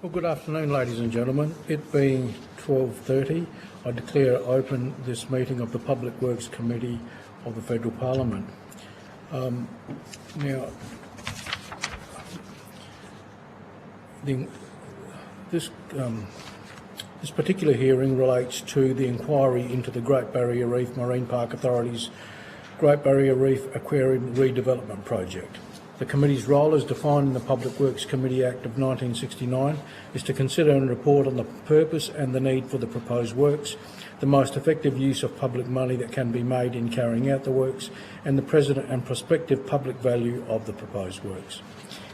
Well, good afternoon, ladies and gentlemen. It being 12:30, I declare open this meeting of the Public Works Committee of the Federal Parliament. Now, this particular hearing relates to the inquiry into the Great Barrier Reef Marine Park Authority's Great Barrier Reef Aquarium Redevelopment project. The committee's role, as defined in the Public Works Committee Act of 1969, is to consider and report on the purpose and the need for the proposed works, the most effective use of public money that can be made in carrying out the works, and the present and prospective public value of the proposed works.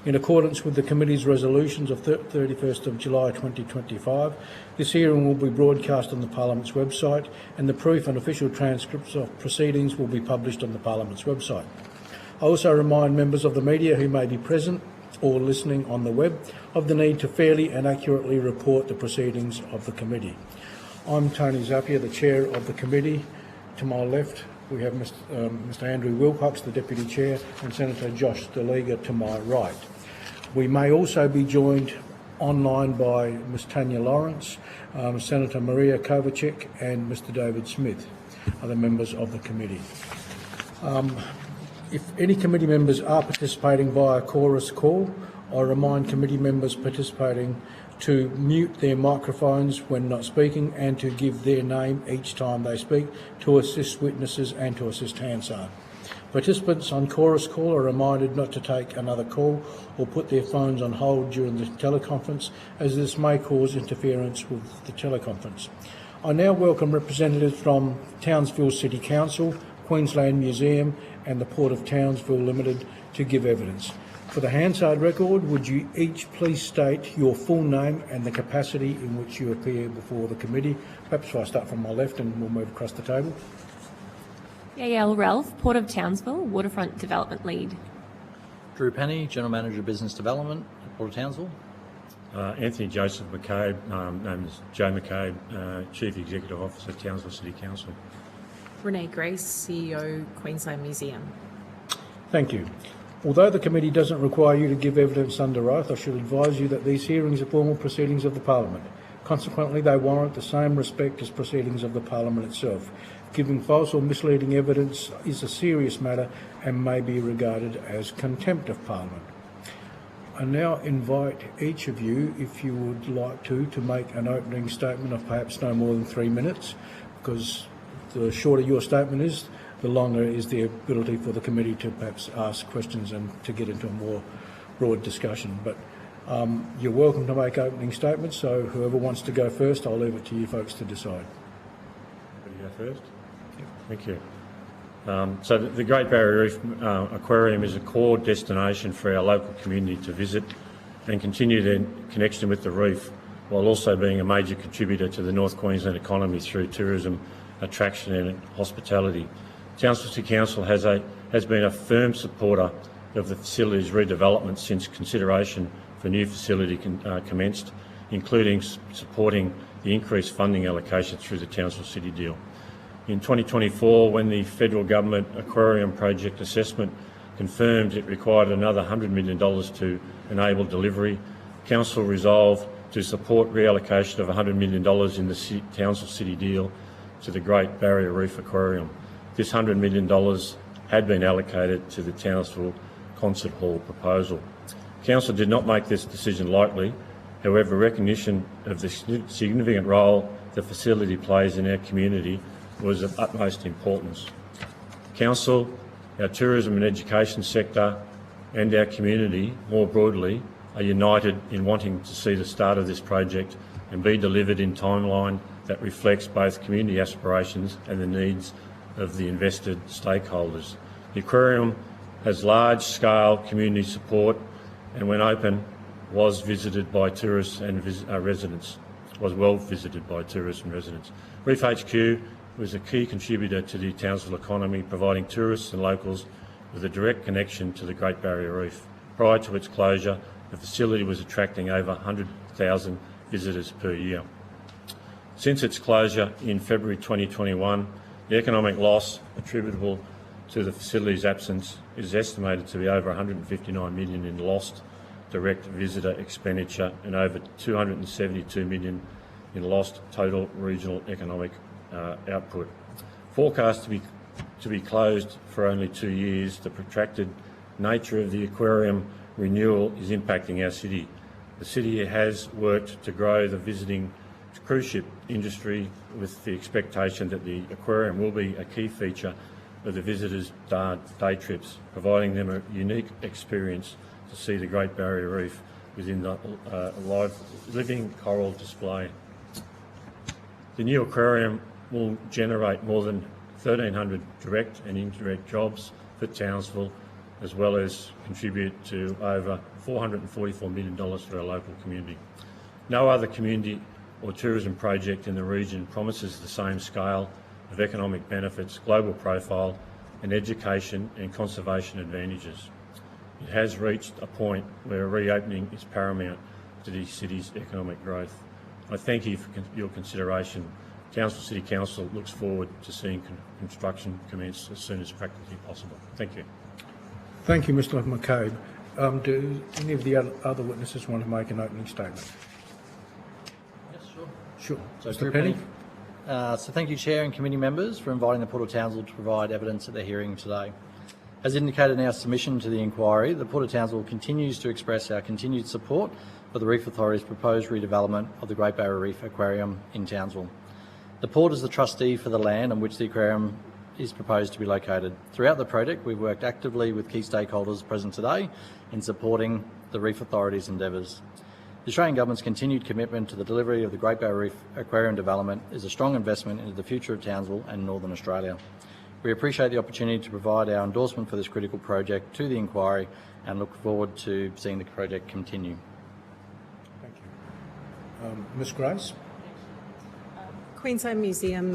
In accordance with the committee's resolutions of 31st of July 2025, this hearing will be broadcast on the Parliament's website, and the proof and official transcripts of proceedings will be published on the Parliament's website. I also remind members of the media who may be present or listening on the web of the need to fairly and accurately report the proceedings of the committee. I'm Tony Zappia, the chair of the committee. To my left, we have Mr Andrew Wilcox, the deputy chair, and Senator Josh DeLiga to my right. We may also be joined online by Ms Tanya Lawrence, Senator Maria Kovacek and Mr David Smith, other members of the committee. If any committee members are participating via chorus call, I remind committee members participating to mute their microphones when not speaking and to give their name each time they speak to assist witnesses and to assist Hansard. Participants on chorus call are reminded not to take another call or put their phones on hold during the teleconference, as this may cause interference with the teleconference. I now welcome representatives from Townsville City Council, Queensland Museum and the Port of Townsville Limited to give evidence. For the Hansard record, would you each please state your full name and the capacity in which you appear before the committee? Perhaps if I start from my left and we'll move across the table. Yael Ralph, Port of Townsville, Waterfront Development Lead. Drew Penny, General Manager Business Development at Port of Townsville. Anthony Joseph McCabe, known as Joe McCabe, Chief Executive Officer, Townsville City Council. Renee Grace, CEO, Queensland Museum. Thank you. Although the committee doesn't require you to give evidence under oath, I should advise you that these hearings are formal proceedings of the Parliament. Consequently, they warrant the same respect as proceedings of the Parliament itself. Giving false or misleading evidence is a serious matter and may be regarded as contempt of Parliament. I now invite each of you, if you would like to make an opening statement of perhaps no more than 3 minutes, because the shorter your statement is, the longer is the ability for the committee to perhaps ask questions and to get into a more broad discussion. But you're welcome to make opening statements, so whoever wants to go first, I'll leave it to you folks to decide. Can you go first? Yeah. Thank you. So the Great Barrier Reef Aquarium is a core destination for our local community to visit and continue their connection with the reef, while also being a major contributor to the North Queensland economy through tourism, attraction and hospitality. Townsville City Council has been a firm supporter of the facility's redevelopment since consideration for new facility commenced, including supporting the increased funding allocation through the Townsville City deal. In 2024, when the federal government Aquarium project assessment confirmed it required another $100 million to enable delivery, Council resolved to support reallocation of $100 million in the Townsville City deal to the Great Barrier Reef Aquarium. This $100 million had been allocated to the Townsville Concert Hall proposal. Council did not make this decision lightly. However, recognition of the significant role the facility plays in our community was of utmost importance. Council, our tourism and education sector and our community more broadly are united in wanting to see the start of this project and be delivered in timeline that reflects both community aspirations and the needs of the invested stakeholders. The aquarium has large-scale community support and, when open, was visited by tourists and residents. Was well visited by tourists and residents. Reef HQ was a key contributor to the Townsville economy, providing tourists and locals with a direct connection to the Great Barrier Reef. Prior to its closure, the facility was attracting over 100,000 visitors per year. Since its closure in February 2021, the economic loss attributable to the facility's absence is estimated to be over $159 million in lost direct visitor expenditure and over $272 million in lost total regional economic output. Forecast to be closed for only 2 years, the protracted nature of the aquarium renewal is impacting our city. The city has worked to grow the visiting cruise ship industry with the expectation that the aquarium will be a key feature of the visitors' day trips, providing them a unique experience to see the Great Barrier Reef within the living coral display. The new aquarium will generate more than 1,300 direct and indirect jobs for Townsville, as well as contribute to over $444 million for our local community. No other community or tourism project in the region promises the same scale of economic benefits, global profile and education and conservation advantages. It has reached a point where reopening is paramount to the city's economic growth. I thank you for your consideration. Townsville City Council looks forward to seeing construction commence as soon as practically possible. Thank you. Thank you, Mr McCabe. Do any of the other witnesses want to make an opening statement? Yes, sure. Sure. So Mr Penny? So thank you, Chair and committee members, for inviting the Port of Townsville to provide evidence at their hearing today. As indicated in our submission to the inquiry, the Port of Townsville continues to express our continued support for the Reef Authority's proposed redevelopment of the Great Barrier Reef Aquarium in Townsville. The Port is the trustee for the land on which the aquarium is proposed to be located. Throughout the project, we've worked actively with key stakeholders present today in supporting the Reef Authority's endeavours. The Australian Government's continued commitment to the delivery of the Great Barrier Reef Aquarium development is a strong investment into the future of Townsville and Northern Australia. We appreciate the opportunity to provide our endorsement for this critical project to the inquiry and look forward to seeing the project continue. Thank you. Ms Grace? Queensland Museum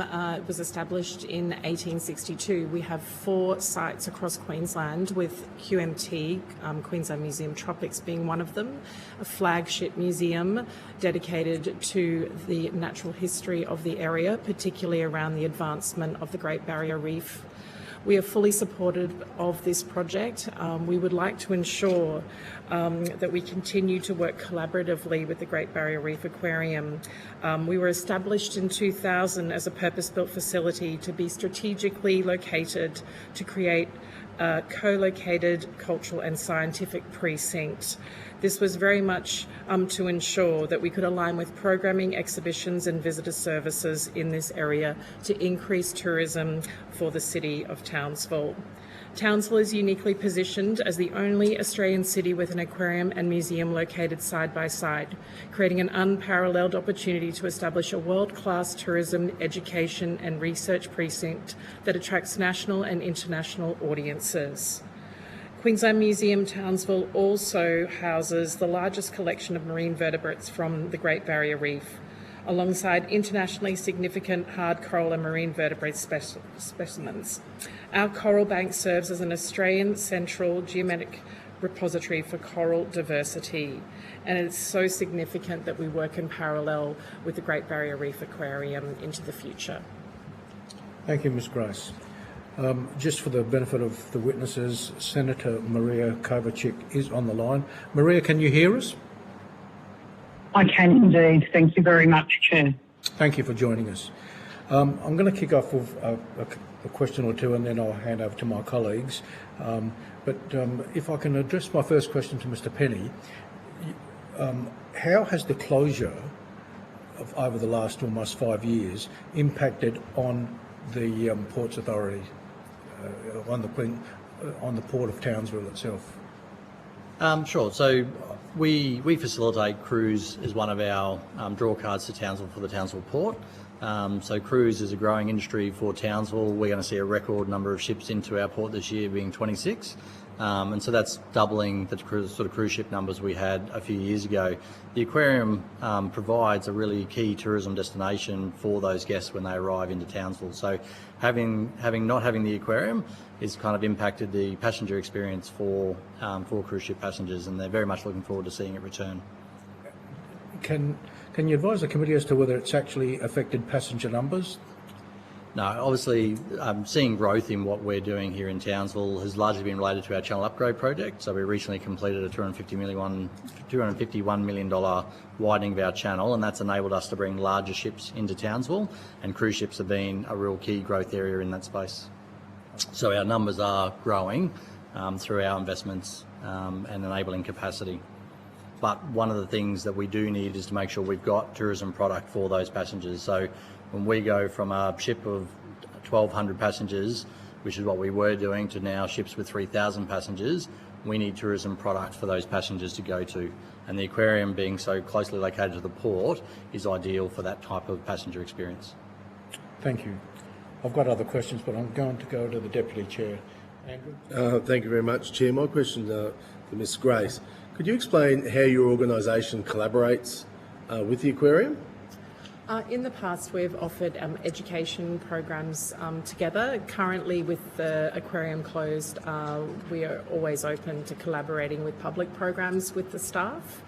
was established in 1862. We have 4 sites across Queensland, with QMT, Queensland Museum Tropics, being one of them, a flagship museum dedicated to the natural history of the area, particularly around the advancement of the Great Barrier Reef. We are fully supportive of this project. We would like to ensure that we continue to work collaboratively with the Great Barrier Reef Aquarium. We were established in 2000 as a purpose-built facility to be strategically located to create a co-located cultural and scientific precinct. This was very much to ensure that we could align with programming, exhibitions and visitor services in this area to increase tourism for the city of Townsville. Townsville is uniquely positioned as the only Australian city with an aquarium and museum located side by side, creating an unparalleled opportunity to establish a world-class tourism, education and research precinct that attracts national and international audiences. Queensland Museum Townsville also houses the largest collection of marine vertebrates from the Great Barrier Reef, alongside internationally significant hard coral and marine vertebrate specimens. Our coral bank serves as an Australian central geometric repository for coral diversity, and it's so significant that we work in parallel with the Great Barrier Reef Aquarium into the future. Thank you, Ms Grace. Just for the benefit of the witnesses, Senator Maria Kovacic is on the line. Maria, can you hear us? I can indeed. Thank you very much, Chair. Thank you for joining us. I'm going to kick off with a question or two and then I'll hand over to my colleagues. But if I can address my first question to Mr Penny, how has the closure of over the last almost 5 years impacted on the Ports Authority, on the Port of Townsville itself? Sure. So we facilitate cruise as one of our draw cards to Townsville for the Townsville Port. So cruise is a growing industry for Townsville. We're going to see a record number of ships into our port this year, being 26. And so that's doubling the sort of cruise ship numbers we had a few years ago. The aquarium provides a really key tourism destination for those guests when they arrive into Townsville. So not having the aquarium has kind of impacted the passenger experience for cruise ship passengers, and they're very much looking forward to seeing it return. Can you advise the committee as to whether it's actually affected passenger numbers? No, obviously, seeing growth in what we're doing here in Townsville has largely been related to our channel upgrade project. So we recently completed a $251 million widening of our channel, and that's enabled us to bring larger ships into Townsville, and cruise ships have been a real key growth area in that space. So our numbers are growing through our investments and enabling capacity. But one of the things that we do need is to make sure we've got tourism product for those passengers. So when we go from a ship of 1,200 passengers, which is what we were doing, to now ships with 3,000 passengers, we need tourism product for those passengers to go to. And the aquarium, being so closely located to the port, is ideal for that type of passenger experience. Thank you. I've got other questions, but I'm going to go to the Deputy Chair. Andrew? Thank you very much, Chair. My question to Ms Grace. Could you explain how your organisation collaborates with the aquarium? In the past, we've offered education programs together. Currently, with the aquarium closed, we are always open to collaborating with public programs with the staff.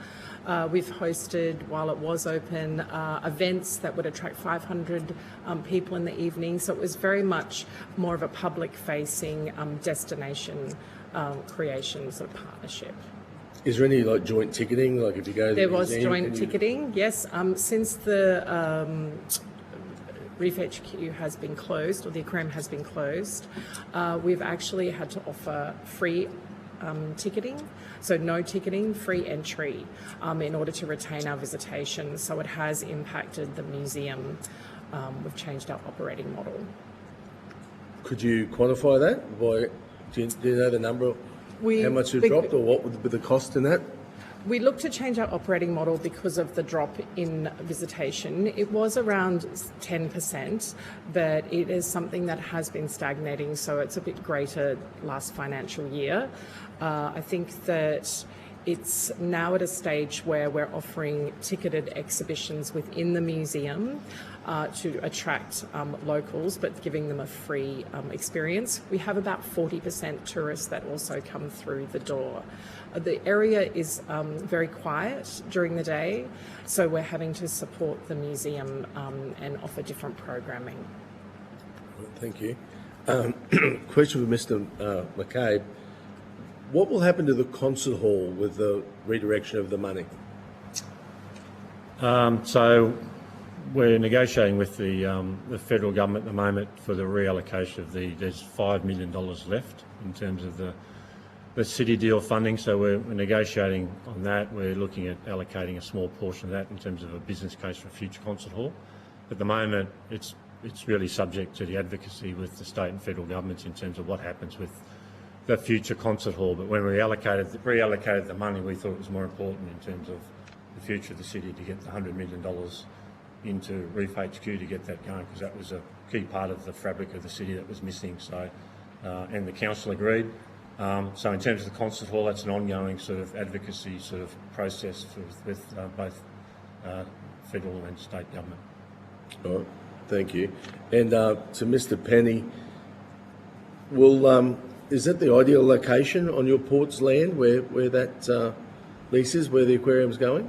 We've hosted, while it was open, events that would attract 500 people in the evening. So it was very much more of a public-facing destination creation sort of partnership. Is there any joint ticketing, like if you go to There the was museum, joint ticketing, yes. Since the Reef HQ has been closed, or the aquarium has been closed, we've actually had to offer free ticketing, so no ticketing, free entry, in order to retain our visitation. So it has impacted the museum. We've changed our operating model. Could you quantify that? Do you know the number? How much it dropped, or what would be the cost in that? We looked to change our operating model because of the drop in visitation. It was around 10%, but it is something that has been stagnating, so it's a bit greater last financial year. I think that it's now at a stage where we're offering ticketed exhibitions within the museum to attract locals, but giving them a free experience. We have about 40% tourists that also come through the door. The area is very quiet during the day, so we're having to support the museum and offer different programming. Thank you. Question for Mr McCabe. What will happen to the concert hall with the redirection of the money? So we're negotiating with the federal government at the moment for the reallocation of there's $5 million left in terms of the city deal funding. So we're negotiating on that. We're looking at allocating a small portion of that in terms of a business case for a future concert hall. At the moment, it's really subject to the advocacy with the state and federal governments in terms of what happens with the future concert hall. But when we reallocated the money, we thought it was more important in terms of the future of the city to get the $100 million into Reef HQ to get that going, because that was a key part of the fabric of the city that was missing. So, and the council agreed. So in terms of the concert hall, that's an ongoing sort of advocacy sort of process with both federal and state government. All right, thank you. And to Mr Penny, will is that the ideal location on your port's land where that lease is, where the aquarium's going?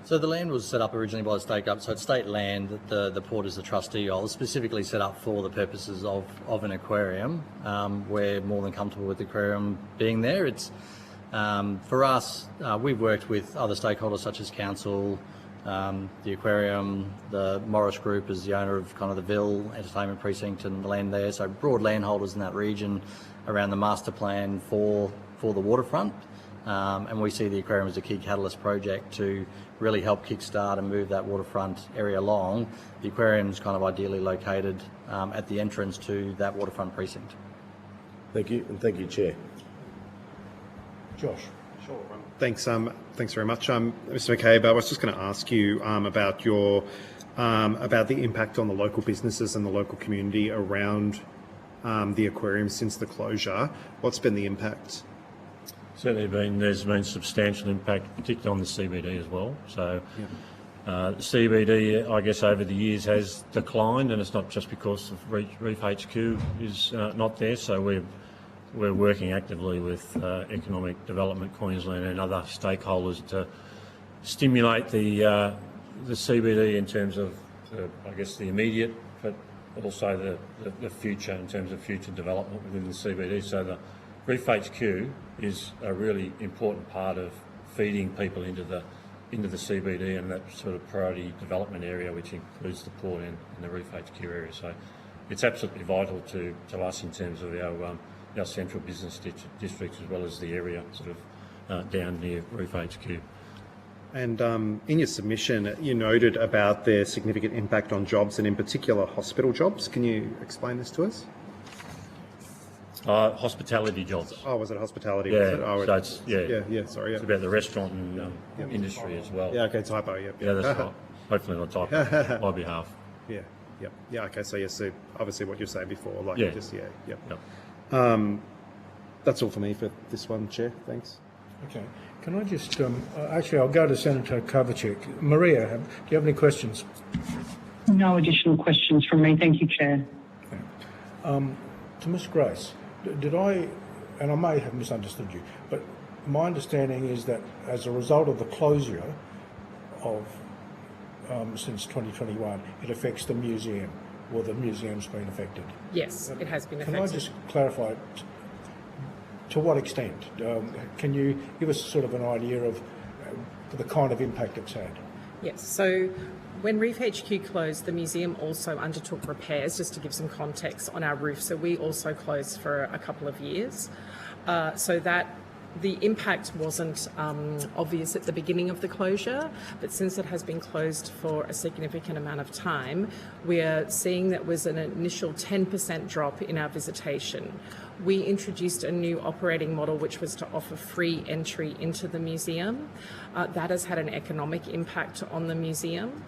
So the land was set up originally by the state government, so it's state land that the port is the trustee of, specifically set up for the purposes of an aquarium. We're more than comfortable with the aquarium being there. It's for us, we've worked with other stakeholders such as council, the aquarium, the Morris Group is the owner of kind of the Ville Entertainment Precinct and the land there, so broad landholders in that region around the master plan for the waterfront. And we see the aquarium as a key catalyst project to really help kickstart and move that waterfront area along. The aquarium is kind of ideally located at the entrance to that waterfront precinct. Thank you, and thank you, Chair. Josh. Sure. Thanks very much, Mr. McCabe. I was just going to ask you about your about the impact on the local businesses and the local community around the aquarium since the closure. What's been the impact? Certainly there's been substantial impact, particularly on the CBD as well. So the CBD, I guess, over the years has declined, and it's not just because of Reef HQ is not there. So we're working actively with Economic Development Queensland and other stakeholders to stimulate the CBD in terms of, I guess, the immediate, but also the future in terms of future development within the CBD. So the Reef HQ is a really important part of feeding people into the CBD and that sort of priority development area, which includes the port and the Reef HQ area. So it's absolutely vital to us in terms of our central business district as well as the area sort of down near Reef HQ. And in your submission, you noted about their significant impact on jobs and in particular hospital jobs. Can you explain this to us? Hospitality jobs. Oh, was it hospitality? Yeah, Was it? Oh, so it's, sorry. it's about the restaurant and industry as well. Yeah, okay, typo, yep. Yeah, that's right. Hopefully not typo on my behalf. Yeah, okay, so yes, so obviously what you're saying before, like, Yeah. Yep. That's all for me for this one, Chair, thanks. Okay. Can I just, actually, I'll go to Senator Kovacic. Maria, do you have any questions? No additional questions from me. Thank you, Chair. To Ms Grace, did I, and I may have misunderstood you, but my understanding is that as a result of the closure of since 2021, it affects the museum, or the museum's been affected. Yes, it has been Can affected. I just clarify, to what extent? Can you give us sort of an idea of the kind of impact it's had? Yes, so when Reef HQ closed, the museum also undertook repairs, just to give some context, on our roof. So we also closed for a couple of years. So that the impact wasn't obvious at the beginning of the closure, but since it has been closed for a significant amount of time, we are seeing that was an initial 10% drop in our visitation. We introduced a new operating model which was to offer free entry into the museum. That has had an economic impact on the museum,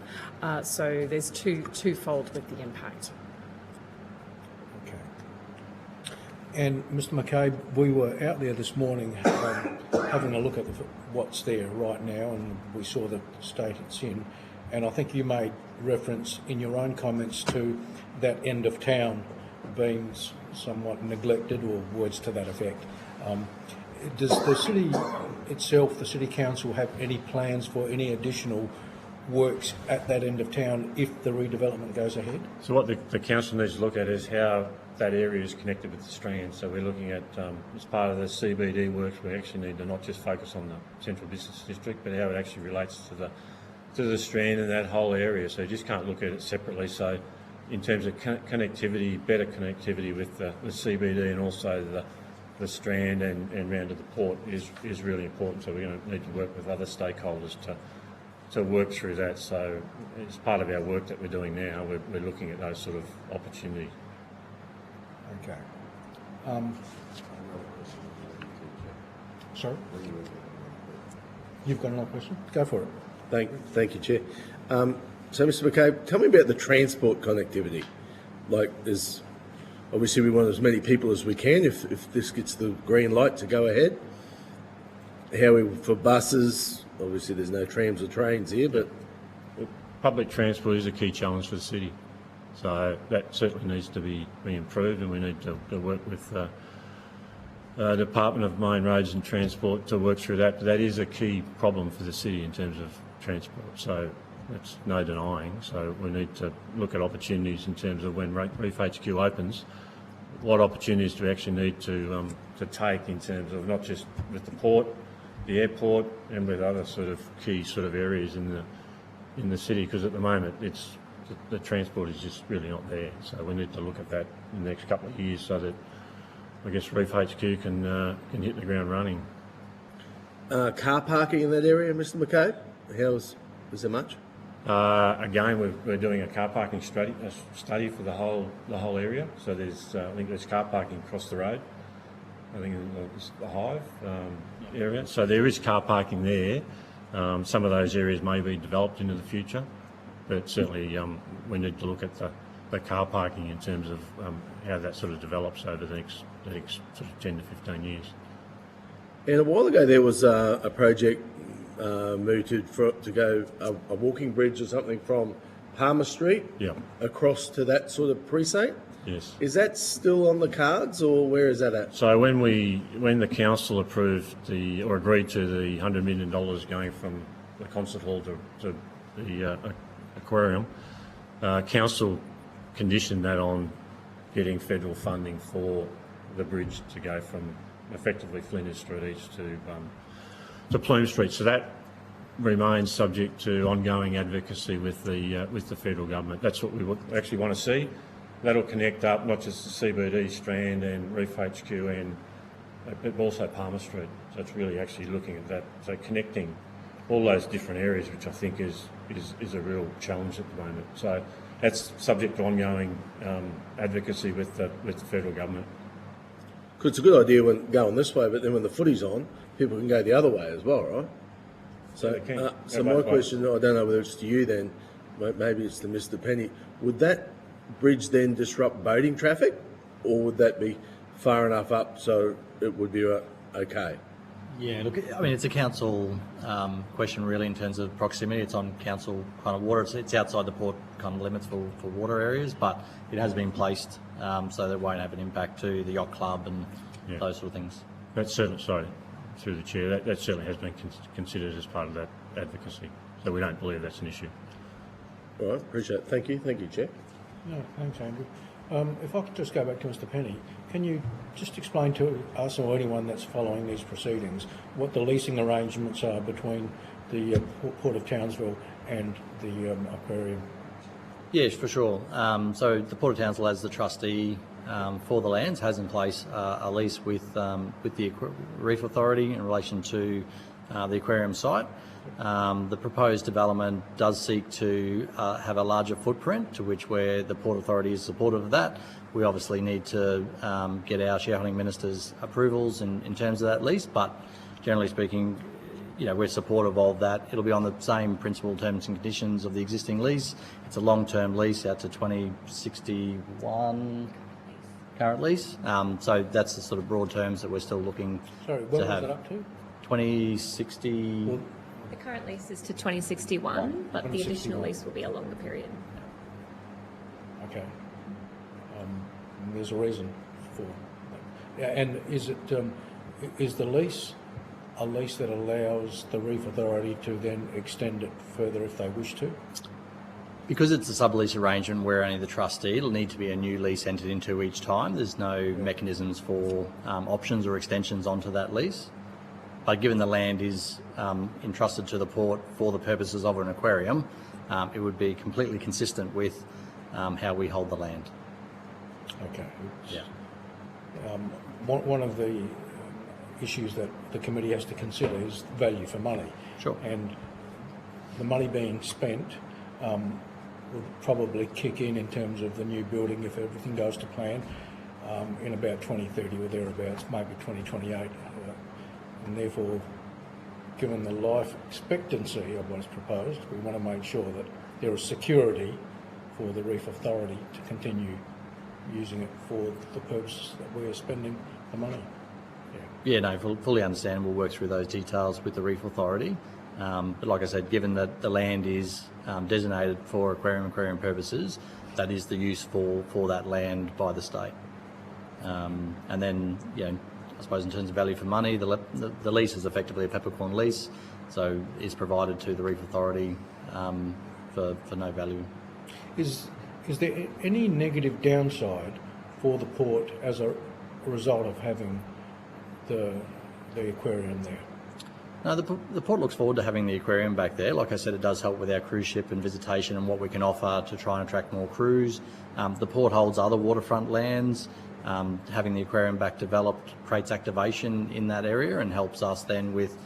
so there's twofold with the impact. And Mr McCabe, we were out there this morning having a look at what's there right now, and we saw the state it's in. And I think you made reference in your own comments to that end of town being somewhat neglected, or words to that effect. Does the city itself, the City Council, have any plans for any additional works at that end of town if the redevelopment goes ahead? So what the council needs to look at is how that area is connected with the Strand. So we're looking at, as part of the CBD works, we actually need to not just focus on the central business district, but how it actually relates to the Strand and that whole area. So you just can't look at it separately. So in terms of connectivity, better connectivity with the CBD and also the Strand and round to the port is really important. So we're going to need to work with other stakeholders to work through that. So it's part of our work that we're doing now. We're looking at those sort of opportunities. Okay. Sorry? You've got another question? Go for it. Thank you, Chair. So, Mr McCabe, tell me about the transport connectivity. Like, obviously we want as many people as we can if this gets the green light to go ahead. For buses, obviously there's no trams or trains here, but... Public transport is a key challenge for the city. So that certainly needs to be improved, and we need to work with the Department of Main Roads and Transport to work through that. But that is a key problem for the city in terms of transport. So that's no denying. So we need to look at opportunities in terms of when Reef HQ opens, what opportunities do we actually need to take in terms of not just with the port, the airport, and with other sort of key sort of areas in the city, because at the moment the transport is just really not there. So we need to look at that in the next couple of years so that I guess Reef HQ can hit the ground running. Car parking in that area, Mr McCabe? Is there much? Again, we're doing a car parking study for the whole area. So I think there's car parking across the road. I think it's the Hive area. So there is car parking there. Some of those areas may be developed into the future, but certainly we need to look at the car parking in terms of how that sort of develops over the next sort of 10 to 15 years. And a while ago there was a project mooted to go a walking bridge or something from Palmer Street across to that sort of precinct. Yes. Is that still on the cards, or where is that at? So when the council approved or agreed to the $100 million going from the concert hall to the aquarium, council conditioned that on getting federal funding for the bridge to go from effectively Flinders Street East to Plume Street. So that remains subject to ongoing advocacy with the federal government. That's what we actually want to see. That'll connect up not just the CBD Strand and Reef HQ but also Palmer Street. So it's really actually looking at that. So connecting all those different areas, which I think is a real challenge at the moment. So that's subject to ongoing advocacy with the federal government. Because it's a good idea when going this way, but then when the footy's on, people can go the other way as well, right? So, They can. so Go my both ways. question, I don't know whether it's to you then, maybe it's to Mr. Penny, would that bridge then disrupt boating traffic, or would that be far enough up so it would be okay? Yeah, look, I mean, it's a council question really in terms of proximity. It's on council kind of water. It's outside the port kind of limits for water areas, but it has been placed so that it won't have an impact to the yacht club and those sort of things. That's certainly, sorry, through the chair, that certainly has been considered as part of that advocacy. So we don't believe that's an issue. All right, appreciate it. Thank you, Chair. No, thanks, Andrew. If I could just go back to Mr. Penny, can you just explain to us or anyone that's following these proceedings what the leasing arrangements are between the Port of Townsville and the Aquarium? Yes, for sure. So the Port of Townsville, as the trustee for the lands, has in place a lease with the Reef Authority in relation to the aquarium site. The proposed development does seek to have a larger footprint, to which where the Port Authority is supportive of that. We obviously need to get our shareholding minister's approvals in terms of that lease, but generally speaking, we're supportive of that. It'll be on the same principal terms and conditions of the existing lease. It's a long-term lease out to 2061 current lease. So that's the sort of broad terms that we're still looking Sorry, when to was have. it up to? 2060. The current lease is to 2061, but the additional 2061. lease will be a longer period. Okay. And there's a reason for that. Yeah, and is the lease a lease that allows the Reef Authority to then extend it further if they wish to? Because it's a sublease arrangement, we're only the trustee. It'll need to be a new lease entered into each time. There's no mechanisms for options or extensions onto that lease. But given the land is entrusted to the port for the purposes of an aquarium, it would be completely consistent with how we hold the land. Okay. Yeah. One of the issues that the committee has to consider is value for money. Sure. And the money being spent would probably kick in terms of the new building if everything goes to plan in about 2030 or thereabouts, maybe 2028. And therefore, given the life expectancy of what is proposed, we want to make sure that there is security for the Reef Authority to continue using it for the purposes that we are spending the money. Yeah, no, fully understand. We'll work through those details with the Reef Authority. But like I said, given that the land is designated for aquarium purposes, that is the use for that land by the state. And then, I suppose in terms of value for money, the lease is effectively a peppercorn lease, so is provided to the Reef Authority for no value. Is there any negative downside for the port as a result of having the aquarium there? No, the port looks forward to having the aquarium back there. Like I said, it does help with our cruise ship and visitation and what we can offer to try and attract more crews. The port holds other waterfront lands. Having the aquarium back developed creates activation in that area and helps us then with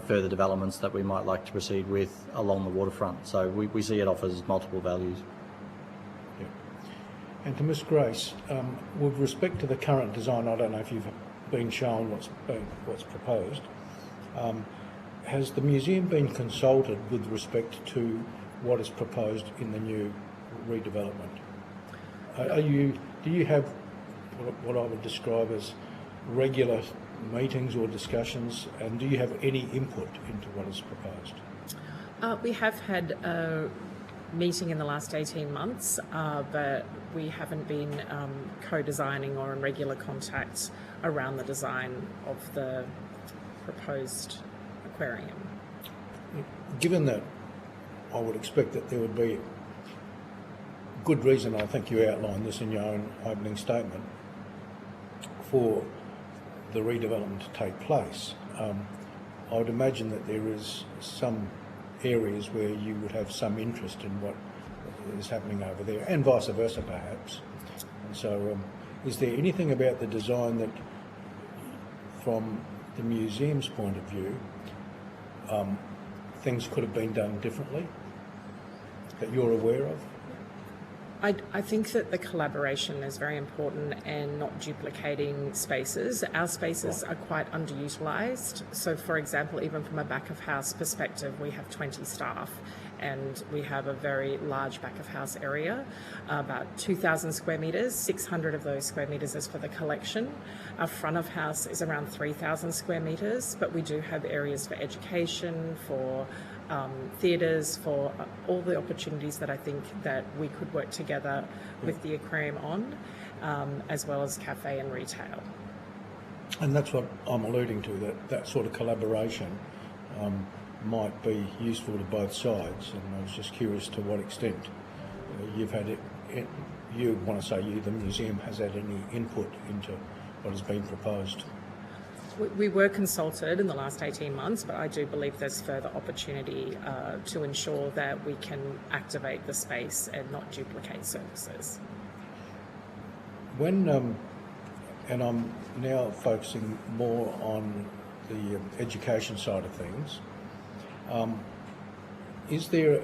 further developments that we might like to proceed with along the waterfront. So we see it offers multiple values. Yeah. And to Ms Grace, with respect to the current design, I don't know if you've been shown what's proposed. Has the museum been consulted with respect to what is proposed in the new redevelopment? Do you have what I would describe as regular meetings or discussions, and do you have any input into what is proposed? We have had a meeting in the last 18 months, but we haven't been co-designing or in regular contact around the design of the proposed aquarium. Given that, I would expect that there would be good reason, I think you outlined this in your own opening statement, for the redevelopment to take place. I would imagine that there is some areas where you would have some interest in what is happening over there, and vice versa perhaps. And so is there anything about the design that, from the museum's point of view, things could have been done differently that you're aware of? I think that the collaboration is very important and not duplicating spaces. Our spaces are quite underutilised. So, for example, even from a back of house perspective, we have 20 staff and we have a very large back of house area, about 2,000 square metres. 600 of those square metres is for the collection. Our front of house is around 3,000 square metres, but we do have areas for education, for theatres, for all the opportunities that I think that we could work together with the aquarium on, as well as cafe and retail. And that's what I'm alluding to, that sort of collaboration might be useful to both sides, and I was just curious to what extent you've had it, you want to say you, the museum, has had any input into what has been proposed. We were consulted in the last 18 months, but I do believe there's further opportunity to ensure that we can activate the space and not duplicate services. When, and I'm now focusing more on the education side of things, is there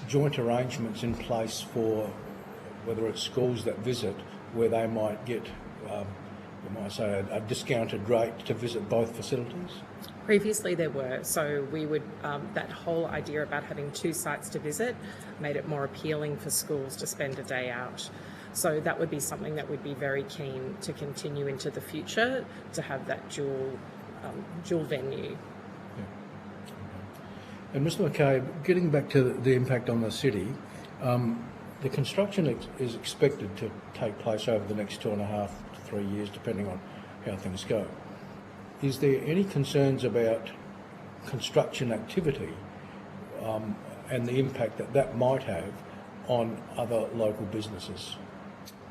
joint arrangements in place for whether it's schools that visit where they might get you might say a discounted rate to visit both facilities? Previously there were, so we would, that whole idea about having two sites to visit made it more appealing for schools to spend a day out. So that would be something that we'd be very keen to continue into the future, to have that dual venue. Yeah. And Mr. McCabe, getting back to the impact on the city, the construction is expected to take place over the next 2.5 to 3 years, depending on how things go. Is there any concerns about construction activity and the impact that that might have on other local businesses?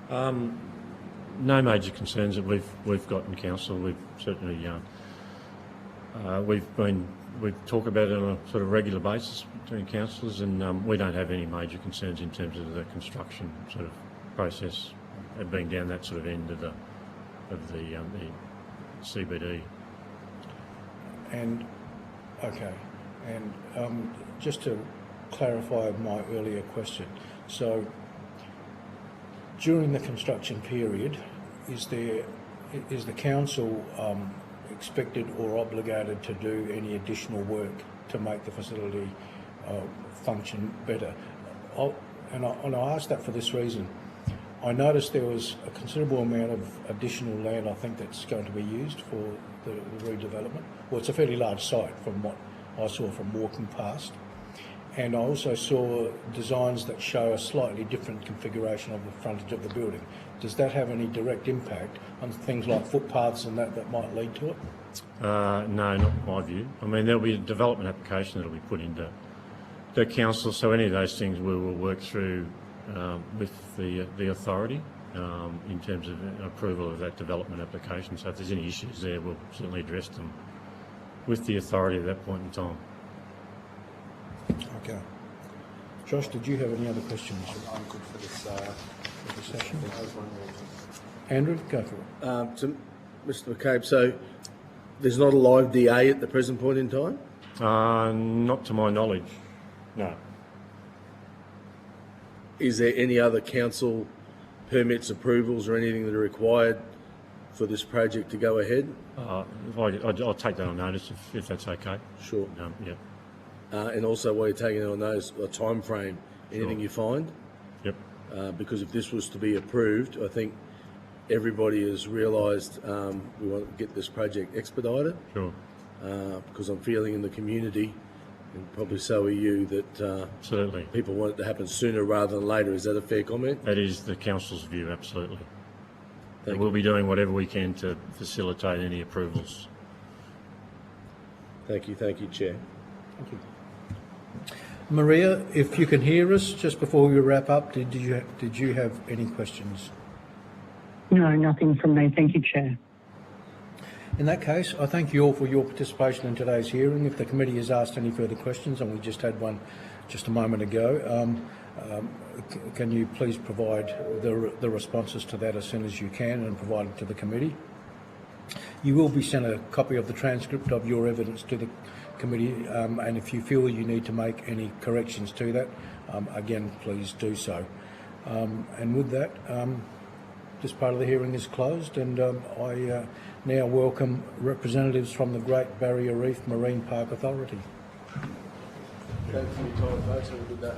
No major concerns that we've got in council. We've certainly we talk about it on a sort of regular basis between councillors, and we don't have any major concerns in terms of the construction sort of process being down that sort of end of the CBD. And okay, and just to clarify my earlier question, so during the construction period, is the council expected or obligated to do any additional work to make the facility function better? And I ask that for this reason. I noticed there was a considerable amount of additional land, I think, that's going to be used for the redevelopment. Well, it's a fairly large site from what I saw from walking past. And I also saw designs that show a slightly different configuration of the frontage of the building. Does that have any direct impact on things like footpaths and that might lead to it? No, not in my view. I mean, there'll be a development application that'll be put into the council, so any of those things we will work through with the authority in terms of approval of that development application. So if there's any issues there, we'll certainly address them with the authority at that point in time. Okay. Josh, did you have any other questions? I'm good for this session. one. Andrew, go for it. So, Mr. McCabe, so there's not a live DA at the present point in time? Not to my knowledge, no. Is there any other council permits, approvals or anything that are required for this project to go ahead? I'll take that on notice if that's okay. Sure. Yeah. And also, while you're taking it on those, a time frame, anything Sure. you find? Yep. Because if this was to be approved, I think everybody has realised we want to get this project expedited. Sure. Because I'm feeling in the community, and probably so are you, that Absolutely. people want it to happen sooner rather than later. Is that a fair comment? That is the council's view, absolutely. Thank We'll be doing whatever we can to facilitate any approvals. Thank you, Chair. Thank you. Maria, if you can hear us, just before we wrap up, did you have any questions? No, nothing from me. Thank you, Chair. In that case, I thank you all for your participation in today's hearing. If the committee has asked any further questions, and we just had one just a moment ago, can you please provide the responses to that as soon as you can and provide it to the committee? You will be sent a copy of the transcript of your evidence to the committee, and if you feel you need to make any corrections to that, again, please do so. And with that, this part of the hearing is closed, and I now welcome representatives from the Great Barrier Reef Marine Park Authority. Thank you for your time, folks. Have a good day.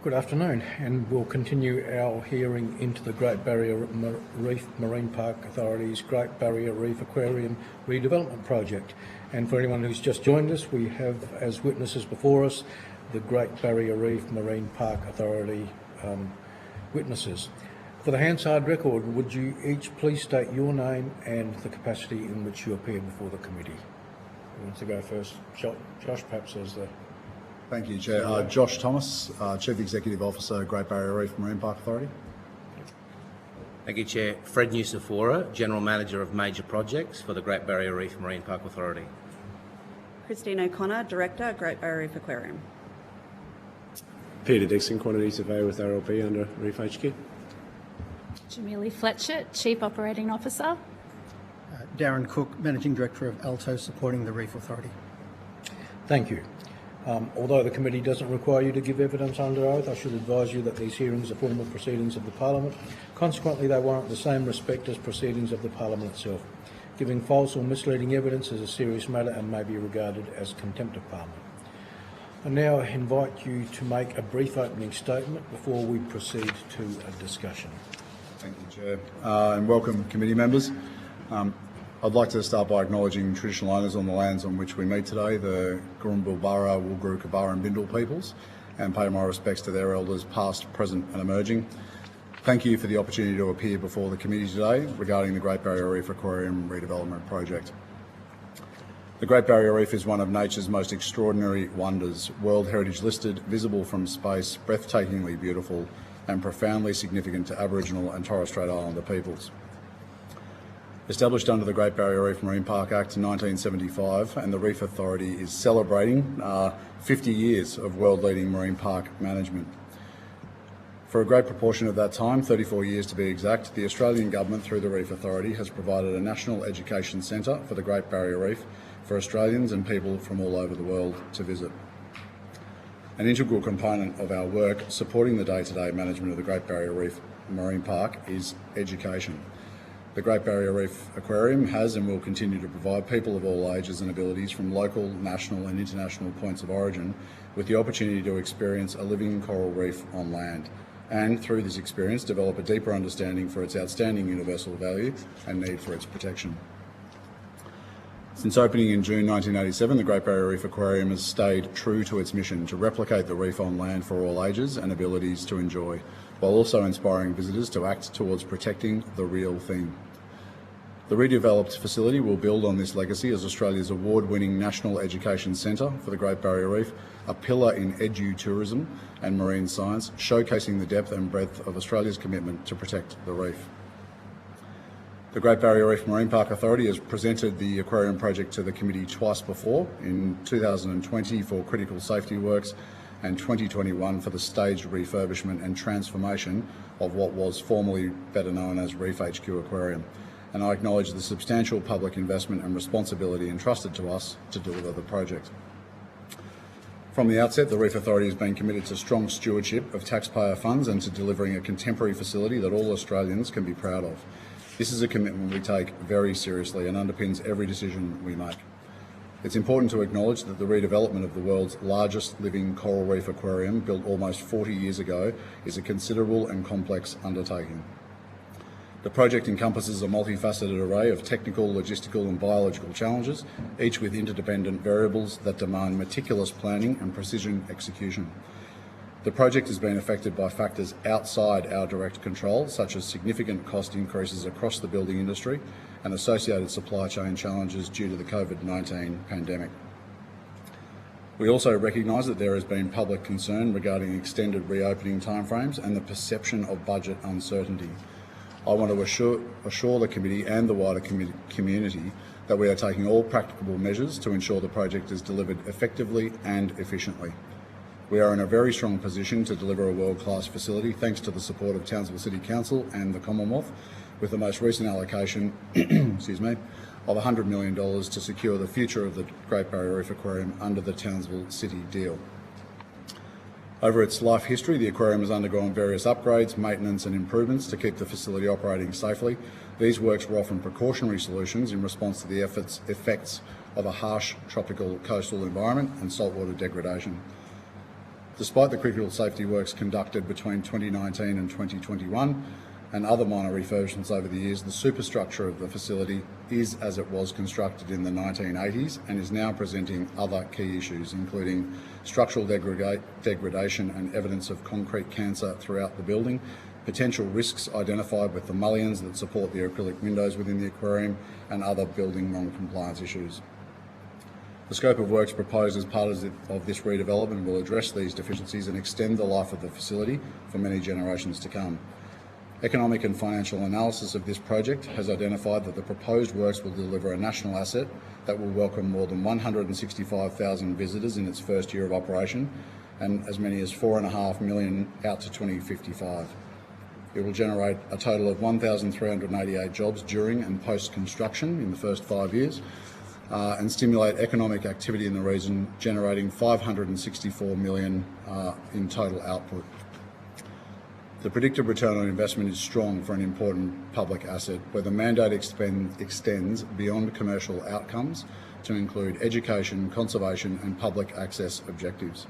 Good afternoon, and we'll continue our hearing into the Great Barrier Reef Marine Park Authority's Great Barrier Reef Aquarium Redevelopment Project. And for anyone who's just joined us, we have as witnesses before us the Great Barrier Reef Marine Park Authority witnesses. For the Hansard record, would you each please state your name and the capacity in which you appear before the committee? Who wants to go first? Josh, perhaps, as the... Thank you, Chair. Josh Thomas, Chief Executive Officer, Great Barrier Reef Marine Park Authority. Thank you, Chair. Fred Nusafora, General Manager of Major Projects for the Great Barrier Reef Marine Park Authority. Christine O'Connor, Director, Great Barrier Reef Aquarium. Peter Dixon, Quantity Surveyor with RLP under Reef HQ. Jamili Fletcher, Chief Operating Officer. Darren Cook, Managing Director of ALTO, supporting the Reef Authority. Thank you. Although the committee doesn't require you to give evidence under oath, I should advise you that these hearings are formal proceedings of the Parliament. Consequently, they warrant the same respect as proceedings of the Parliament itself. Giving false or misleading evidence is a serious matter and may be regarded as contempt of Parliament. I now invite you to make a brief opening statement before we proceed to a discussion. Thank you, Chair, and welcome committee members. I'd like to start by acknowledging traditional owners on the lands on which we meet today, the Gurrumbul Barra, Woolguru, Kabara and Bindal peoples, and pay my respects to their elders past, present and emerging. Thank you for the opportunity to appear before the committee today regarding the Great Barrier Reef Aquarium Redevelopment Project. The Great Barrier Reef is one of nature's most extraordinary wonders, World Heritage listed, visible from space, breathtakingly beautiful and profoundly significant to Aboriginal and Torres Strait Islander peoples. Established under the Great Barrier Reef Marine Park Act in 1975, and the Reef Authority is celebrating 50 years of world-leading marine park management. For a great proportion of that time, 34 years to be exact, the Australian Government, through the Reef Authority, has provided a national education centre for the Great Barrier Reef for Australians and people from all over the world to visit. An integral component of our work supporting the day-to-day management of the Great Barrier Reef Marine Park is education. The Great Barrier Reef Aquarium has and will continue to provide people of all ages and abilities from local, national and international points of origin with the opportunity to experience a living coral reef on land, and through this experience develop a deeper understanding for its outstanding universal value and need for its protection. Since opening in June 1987, the Great Barrier Reef Aquarium has stayed true to its mission to replicate the reef on land for all ages and abilities to enjoy, while also inspiring visitors to act towards protecting the real thing. The redeveloped facility will build on this legacy as Australia's award-winning national education centre for the Great Barrier Reef, a pillar in edu-tourism and marine science, showcasing the depth and breadth of Australia's commitment to protect the reef. The Great Barrier Reef Marine Park Authority has presented the aquarium project to the committee twice before, in 2020 for critical safety works and 2021 for the staged refurbishment and transformation of what was formerly better known as Reef HQ Aquarium. And I acknowledge the substantial public investment and responsibility entrusted to us to deliver the project. From the outset, the Reef Authority has been committed to strong stewardship of taxpayer funds and to delivering a contemporary facility that all Australians can be proud of. This is a commitment we take very seriously and underpins every decision we make. It's important to acknowledge that the redevelopment of the world's largest living coral reef aquarium, built almost 40 years ago, is a considerable and complex undertaking. The project encompasses a multifaceted array of technical, logistical and biological challenges, each with interdependent variables that demand meticulous planning and precision execution. The project has been affected by factors outside our direct control, such as significant cost increases across the building industry and associated supply chain challenges due to the COVID-19 pandemic. We also recognise that there has been public concern regarding extended reopening timeframes and the perception of budget uncertainty. I want to assure the committee and the wider community that we are taking all practicable measures to ensure the project is delivered effectively and efficiently. We are in a very strong position to deliver a world-class facility thanks to the support of Townsville City Council and the Commonwealth, with the most recent allocation of $100 million to secure the future of the Great Barrier Reef Aquarium under the Townsville City deal. Over its life history, the aquarium has undergone various upgrades, maintenance and improvements to keep the facility operating safely. These works were often precautionary solutions in response to the effects of a harsh tropical coastal environment and saltwater degradation. Despite the critical safety works conducted between 2019 and 2021 and other minor refurbishments over the years, the superstructure of the facility is as it was constructed in the 1980s and is now presenting other key issues, including structural degradation and evidence of concrete cancer throughout the building, potential risks identified with the mullions that support the acrylic windows within the aquarium, and other building non-compliance issues. The scope of works proposed as part of this redevelopment will address these deficiencies and extend the life of the facility for many generations to come. Economic and financial analysis of this project has identified that the proposed works will deliver a national asset that will welcome more than 165,000 visitors in its first year of operation and as many as 4.5 million out to 2055. It will generate a total of 1,388 jobs during and post-construction in the first 5 years, and stimulate economic activity in the region, generating $564 million in total output. The predicted return on investment is strong for an important public asset, where the mandate extends beyond commercial outcomes to include education, conservation and public access objectives.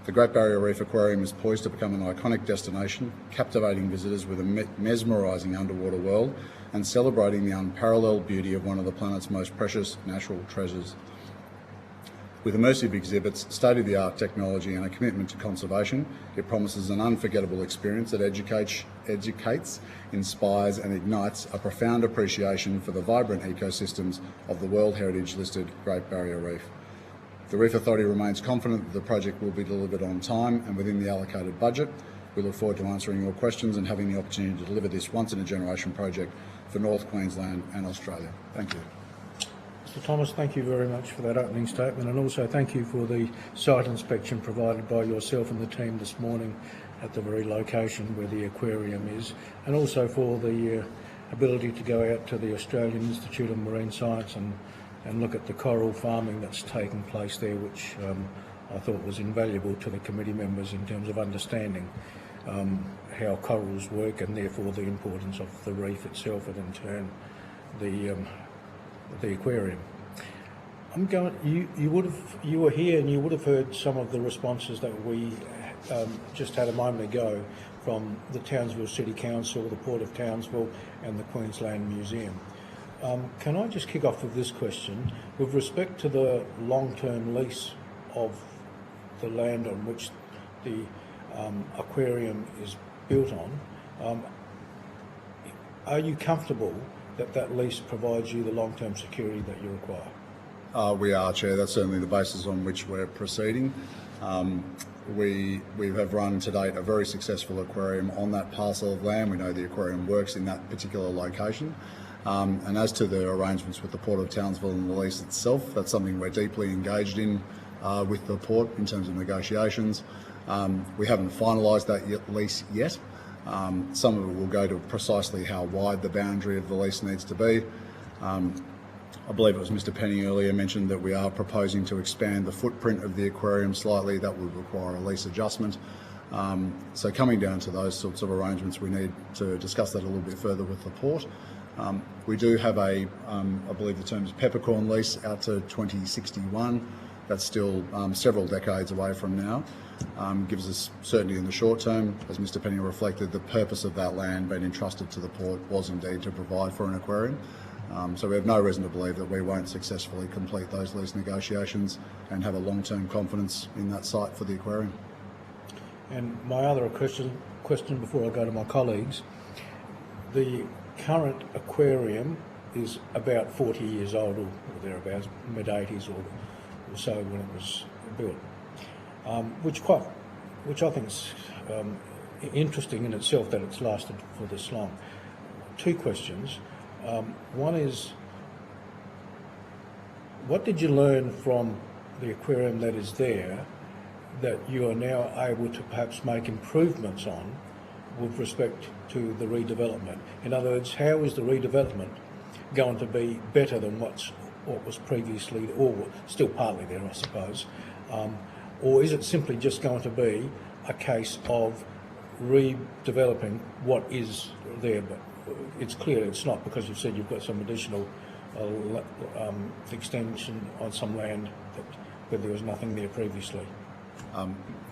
The Great Barrier Reef Aquarium is poised to become an iconic destination, captivating visitors with a mesmerising underwater world and celebrating the unparalleled beauty of one of the planet's most precious natural treasures. With immersive exhibits, state-of-the-art technology and a commitment to conservation, it promises an unforgettable experience that educates, inspires and ignites a profound appreciation for the vibrant ecosystems of the World Heritage-listed Great Barrier Reef. The Reef Authority remains confident that the project will be delivered on time and within the allocated budget. We look forward to answering your questions and having the opportunity to deliver this once-in-a-generation project for North Queensland and Australia. Thank you. Mr Thomas, thank you very much for that opening statement, and also thank you for the site inspection provided by yourself and the team this morning at the very location where the aquarium is, and also for the ability to go out to the Australian Institute of Marine Science and look at the coral farming that's taken place there, which I thought was invaluable to the committee members in terms of understanding how corals work and therefore the importance of the reef itself and in turn the aquarium. You were here and you would have heard some of the responses that we just had a moment ago from the Townsville City Council, the Port of Townsville and the Queensland Museum. Can I just kick off with this question? With respect to the long-term lease of the land on which the aquarium is built on, are you comfortable that that lease provides you the long-term security that you require? We are, Chair. That's certainly the basis on which we're proceeding. We have run to date a very successful aquarium on that parcel of land. We know the aquarium works in that particular location. And as to the arrangements with the Port of Townsville and the lease itself, that's something we're deeply engaged in with the Port in terms of negotiations. We haven't finalised that lease yet. Some of it will go to precisely how wide the boundary of the lease needs to be. I believe it was Mr Penny earlier mentioned that we are proposing to expand the footprint of the aquarium slightly. That would require a lease adjustment. So coming down to those sorts of arrangements, we need to discuss that a little bit further with the Port. We do have I believe the term is peppercorn lease out to 2061. That's still several decades away from now. Gives us certainty in the short term. As Mr Penny reflected, the purpose of that land being entrusted to the Port was indeed to provide for an aquarium. So we have no reason to believe that we won't successfully complete those lease negotiations and have a long-term confidence in that site for the aquarium. And my other question before I go to my colleagues, the current aquarium is about 40 years old or thereabouts, mid-80s or so when it was built, which I think is interesting in itself that it's lasted for this long. Two questions. One is, what did you learn from the aquarium that is there that you are now able to perhaps make improvements on with respect to the redevelopment? In other words, how is the redevelopment going to be better than what was previously, or still partly there, I suppose? Or is it simply just going to be a case of redeveloping what is there? But it's clear it's not, because you've said you've got some additional extension on some land where there was nothing there previously.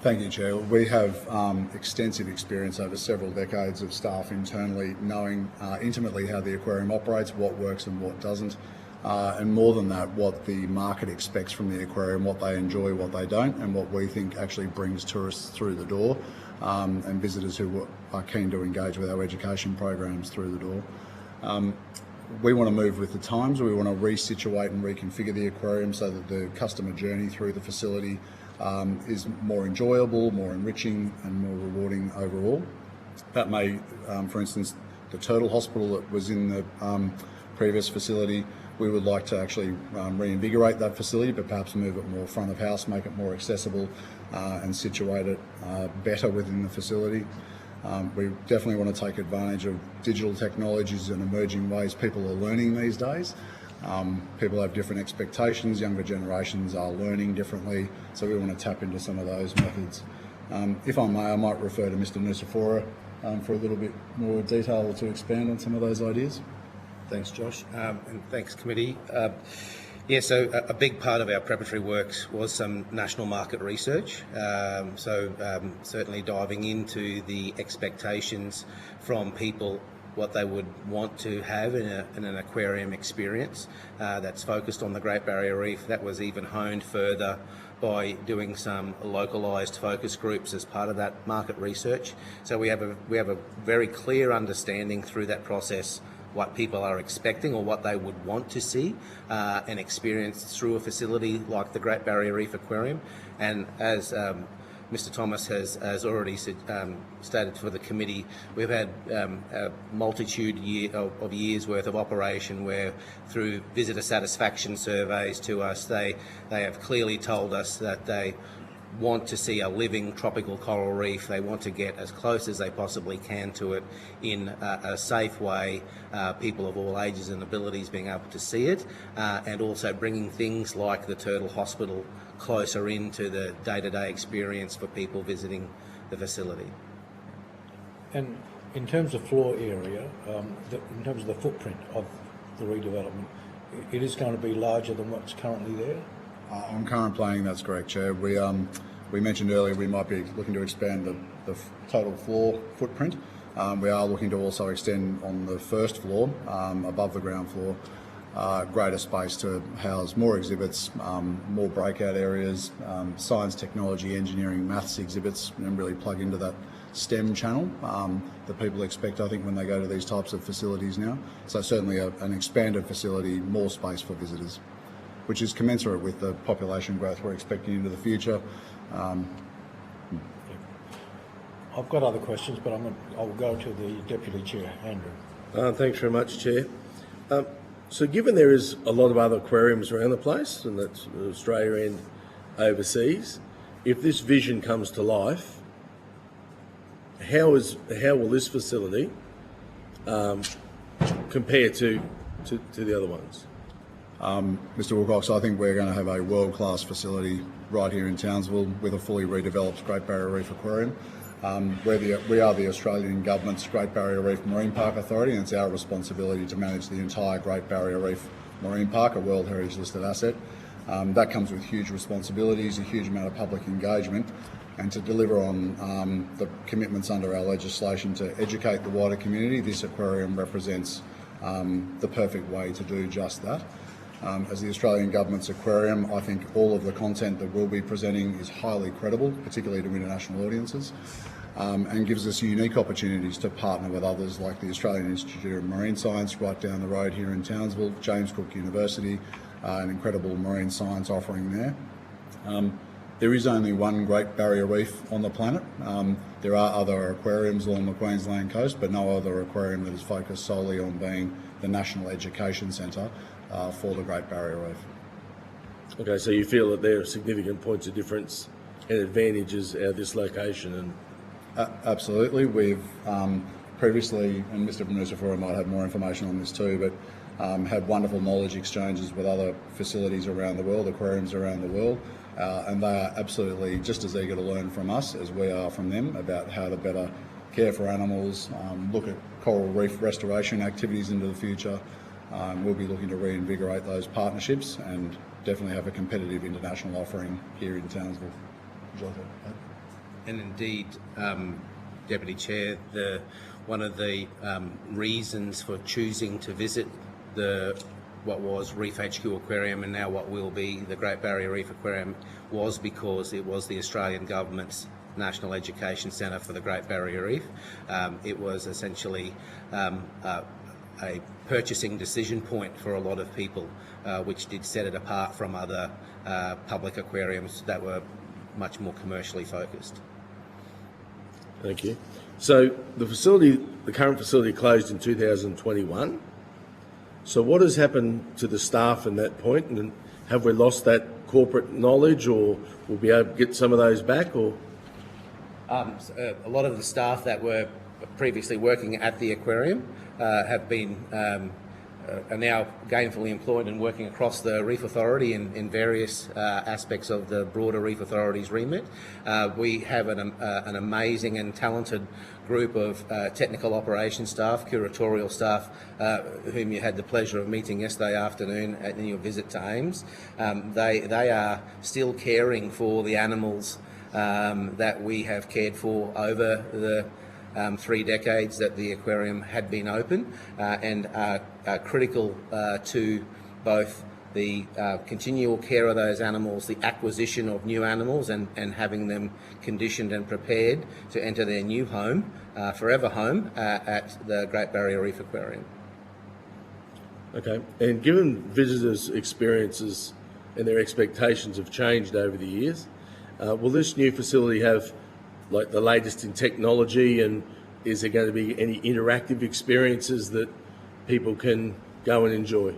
Thank you, Chair. We have extensive experience over several decades of staff internally knowing intimately how the aquarium operates, what works and what doesn't, and more than that, what the market expects from the aquarium, what they enjoy, what they don't, and what we think actually brings tourists through the door and visitors who are keen to engage with our education programs through the door. We want to move with the times. We want to resituate and reconfigure the aquarium so that the customer journey through the facility is more enjoyable, more enriching and more rewarding overall. That may, for instance, the turtle hospital that was in the previous facility, we would like to actually reinvigorate that facility, but perhaps move it more front of house, make it more accessible and situate it better within the facility. We definitely want to take advantage of digital technologies and emerging ways people are learning these days. People have different expectations, younger generations are learning differently, so we want to tap into some of those methods. If I may, I might refer to Mr Nusafora for a little bit more detail to expand on some of those ideas. Thanks, Josh, and thanks, committee. So a big part of our preparatory works was some national market research. Certainly diving into the expectations from people, what they would want to have in an aquarium experience that's focused on the Great Barrier Reef. That was even honed further by doing some localised focus groups as part of that market research. So we have a very clear understanding through that process what people are expecting or what they would want to see and experience through a facility like the Great Barrier Reef Aquarium. And as Mr Thomas has already stated for the committee, we've had a multitude of years worth of operation where through visitor satisfaction surveys to us, they have clearly told us that they want to see a living tropical coral reef. They want to get as close as they possibly can to it in a safe way, people of all ages and abilities being able to see it, and also bringing things like the Turtle Hospital closer into the day-to-day experience for people visiting the facility. And in terms of floor area, in terms of the footprint of the redevelopment, it is going to be larger than what's currently there? On current planning, that's correct, Chair. We We mentioned earlier we might be looking to expand the total floor footprint. We are looking to also extend on the first floor, above the ground floor, greater space to house more exhibits, more breakout areas, science, technology, engineering, maths exhibits, and really plug into that STEM channel that people expect, I think, when they go to these types of facilities now. So certainly an expanded facility, more space for visitors, which is commensurate with the population growth we're expecting into the future. I've got other questions, but I'll go to the Deputy Chair, Andrew. Thanks very much, Chair. So given there is a lot of other aquariums around the place, and that's Australia and overseas, if this vision comes to life, how will this facility compare to the other ones? Mr Wilcox, I think we're going to have a world-class facility right here in Townsville with a fully redeveloped Great Barrier Reef Aquarium. We are the Australian Government's Great Barrier Reef Marine Park Authority, and it's our responsibility to manage the entire Great Barrier Reef Marine Park, a World Heritage listed asset. That comes with huge responsibilities, a huge amount of public engagement, and to deliver on the commitments under our legislation to educate the wider community, this aquarium represents the perfect way to do just that. As the Australian Government's aquarium, I think all of the content that we'll be presenting is highly credible, particularly to international audiences, and gives us unique opportunities to partner with others like the Australian Institute of Marine Science right down the road here in Townsville, James Cook University, an incredible marine science offering there. There is only one Great Barrier Reef on the planet. There are other aquariums along the Queensland coast, but no other aquarium that is focused solely on being the national education centre for the Great Barrier Reef. Okay, so you feel that there are significant points of difference and advantages at this location? And absolutely. We've previously, and Mr Nusafura might have more information on this too, but had wonderful knowledge exchanges with other facilities around the world, aquariums around the world, and they are absolutely just as eager to learn from us as we are from them about how to better care for animals, look at coral reef restoration activities into the future. We'll be looking to reinvigorate those partnerships and definitely have a competitive international offering here in Townsville. And indeed, Deputy Chair, one of the reasons for choosing to visit what was Reef HQ Aquarium and now what will be the Great Barrier Reef Aquarium was because it was the Australian Government's National Education Centre for the Great Barrier Reef. It was essentially a purchasing decision point for a lot of people, which did set it apart from other public aquariums that were much more commercially focused. Thank you. So the current facility closed in 2021. So what has happened to the staff in that point, and have we lost that corporate knowledge, or will we be able to get some of those back? Or a lot of the staff that were previously working at the aquarium have been are now gainfully employed and working across the Reef Authority in various aspects of the broader Reef Authority's remit. We have an amazing and talented group of technical operations staff, curatorial staff, whom you had the pleasure of meeting yesterday afternoon in your visit to Ames. They are still caring for the animals that we have cared for over the 3 decades that the aquarium had been open, and are critical to both the continual care of those animals, the acquisition of new animals, and having them conditioned and prepared to enter their new home, forever home, at the Great Barrier Reef Aquarium. Okay, and given visitors' experiences and their expectations have changed over the years, will this new facility have like the latest in technology, and is there going to be any interactive experiences that people can go and enjoy?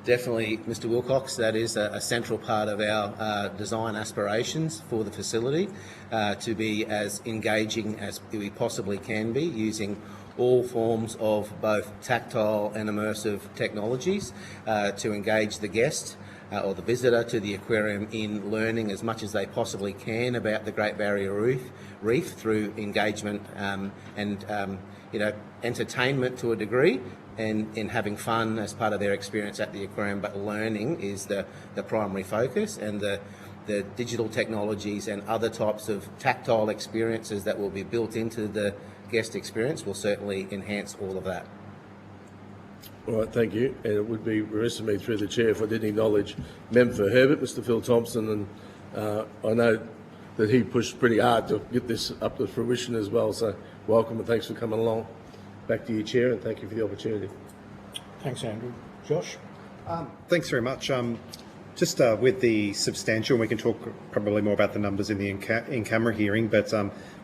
Definitely, Mr Wilcox, that is a central part of our design aspirations for the facility, to be as engaging as we possibly can be, using all forms of both tactile and immersive technologies to engage the guest or the visitor to the aquarium in learning as much as they possibly can about the Great Barrier Reef through engagement and entertainment to a degree, and in having fun as part of their experience at the aquarium. But learning is the primary focus, and the the digital technologies and other types of tactile experiences that will be built into the guest experience will certainly enhance all of that. All right, thank you. And it would be remiss of me through the chair if I didn't acknowledge Member for Herbert, Mr Phil Thompson, and I know that he pushed pretty hard to get this up to fruition as well. So welcome and thanks for coming along. Back to you, Chair, and thank you for the opportunity. Thanks, Andrew. Josh? Thanks very much. Just with the substantial, we can talk probably more about the numbers in the in-camera hearing, but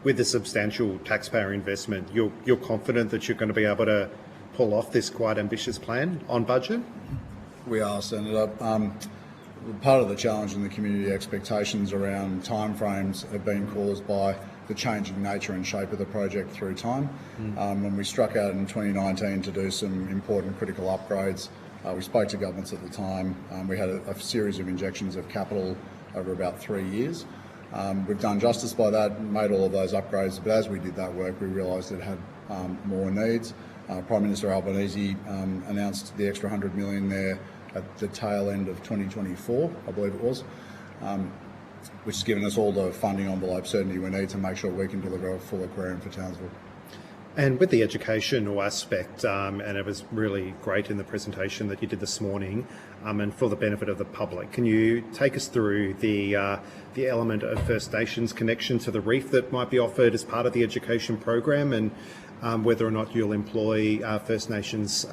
with the substantial taxpayer investment, you're confident that you're going to be able to pull off this quite ambitious plan on budget? We are, Senator. Part of the challenge in the community expectations around timeframes have been caused by the changing nature and shape of the project through time. When we struck out in 2019 to do some important critical upgrades, we spoke to governments at the time. We had a series of injections of capital over about 3 years. We've done justice by that and made all of those upgrades, but as we did that work, we realised it had more needs. Prime Minister Albanese announced the extra $100 million there at the tail end of 2024, I believe it was, which has given us all the funding envelope certainty we need to make sure we can deliver a full aquarium for Townsville. And with the educational aspect, and it was really great in the presentation that you did this morning, and for the benefit of the public, can you take us through the element of First Nations connection to the reef that might be offered as part of the education program, and whether or not you'll employ First Nations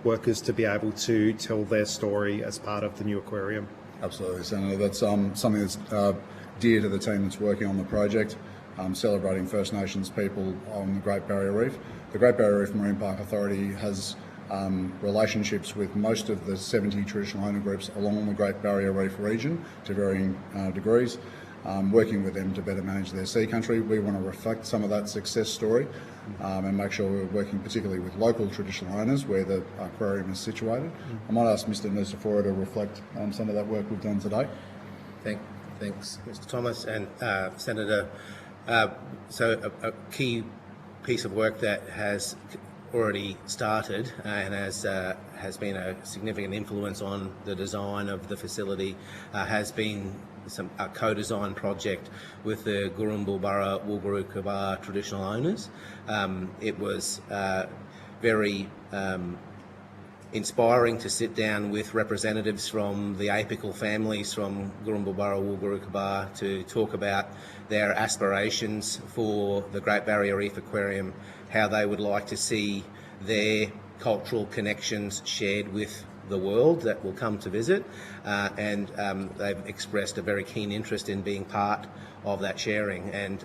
workers to be able to tell their story as part of the new aquarium? Absolutely, Senator. That's something that's dear to the team that's working on the project. Celebrating First Nations people on the Great Barrier Reef. The Great Barrier Reef Marine Park Authority has relationships with most of the 70 traditional owner groups along the Great Barrier Reef region to varying degrees, working with them to better manage their sea country. We want to reflect some of that success story and make sure we're working particularly with local traditional owners where the aquarium is situated. I might ask Mr Nusafora to reflect on some of that work we've done today. Thanks, Mr Thomas and Senator. So a key piece of work that has already started and has been a significant influence on the design of the facility has been a co-design project with the Gurrumbulburra Wulgurukaba traditional owners. It was very inspiring to sit down with representatives from the apical families from Gurrumbulburra Wulgurukaba to talk about their aspirations for the Great Barrier Reef Aquarium, how they would like to see their cultural connections shared with the world that will come to visit, and they've expressed a very keen interest in being part of that sharing. And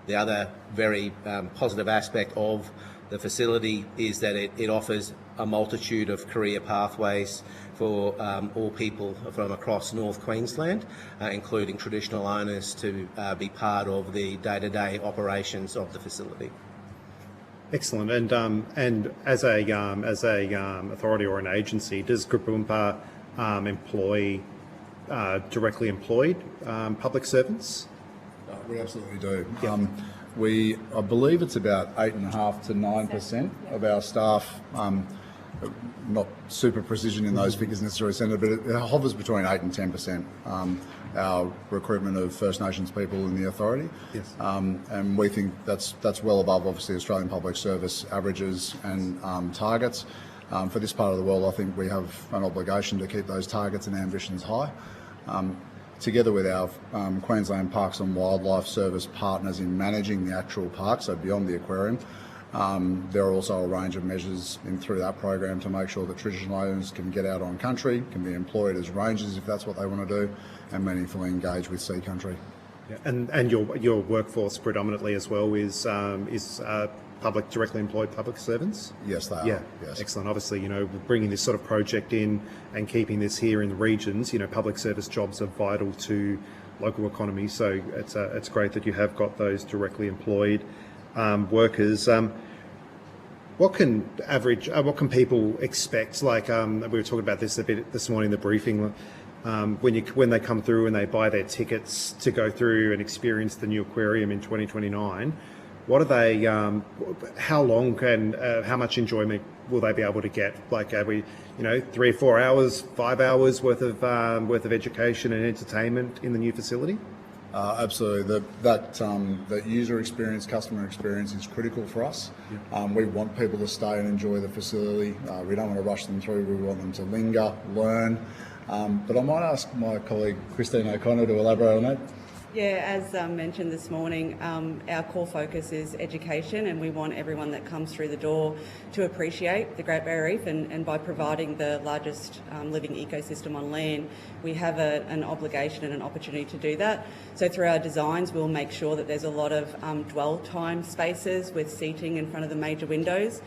the other very positive aspect of the facility is that it offers a multitude of career pathways for all people from across North Queensland, including traditional owners, to be part of the day-to-day operations of the facility. Excellent. And as a authority or an agency, does Gurrumbulburra employ directly employed public servants? We absolutely do. Yep. I believe it's about 8.5% to 9% of our staff. Not super precision in those figures necessarily, Senator, but it hovers between 8 and 10%. Our recruitment of First Nations people in the authority, yes. And we think that's well above obviously Australian Public Service averages and targets. For this part of the world, I think we have an obligation to keep those targets and ambitions high. Together with our Queensland Parks and Wildlife Service partners in managing the actual park, so beyond the aquarium, there are also a range of measures through that program to make sure that traditional owners can get out on country, can be employed as rangers if that's what they want to do, and meaningfully engage with sea country. Yeah. And your workforce predominantly as well is public, directly employed public servants? Yes, they are. Yeah, yes. Excellent. Obviously, bringing this sort of project in and keeping this here in the regions, public service jobs are vital to local economy. So it's great that you have got those directly employed workers. What can people expect? Like we were talking about this a bit this morning in the briefing. When they come through and they buy their tickets to go through and experience the new aquarium in 2029, what are they? How long can? How much enjoyment will they be able to get? Like, are we, 3 or 4 hours, 5 hours worth of education and entertainment in the new facility? Absolutely. The user experience, customer experience is critical for us. We want people to stay and enjoy the facility. We don't want to rush them through. We want them to linger, learn. But I might ask my colleague Christine O'Connor to elaborate on that. Yeah, as mentioned this morning, our core focus is education, and we want everyone that comes through the door to appreciate the Great Barrier Reef, and by providing the largest living ecosystem on land, we have an obligation and an opportunity to do that. So through our designs, we'll make sure that there's a lot of dwell time spaces with seating in front of the major windows.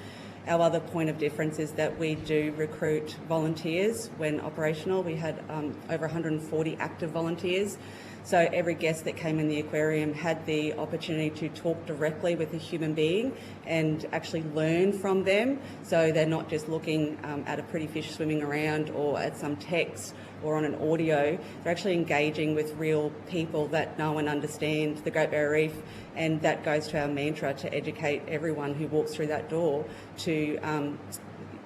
Our other point of difference is that we do recruit volunteers when operational. We had over 140 active volunteers. So every guest that came in the aquarium had the opportunity to talk directly with a human being and actually learn from them. So they're not just looking at a pretty fish swimming around or at some text or on an audio. They're actually engaging with real people that know and understand the Great Barrier Reef, and that goes to our mantra to educate everyone who walks through that door to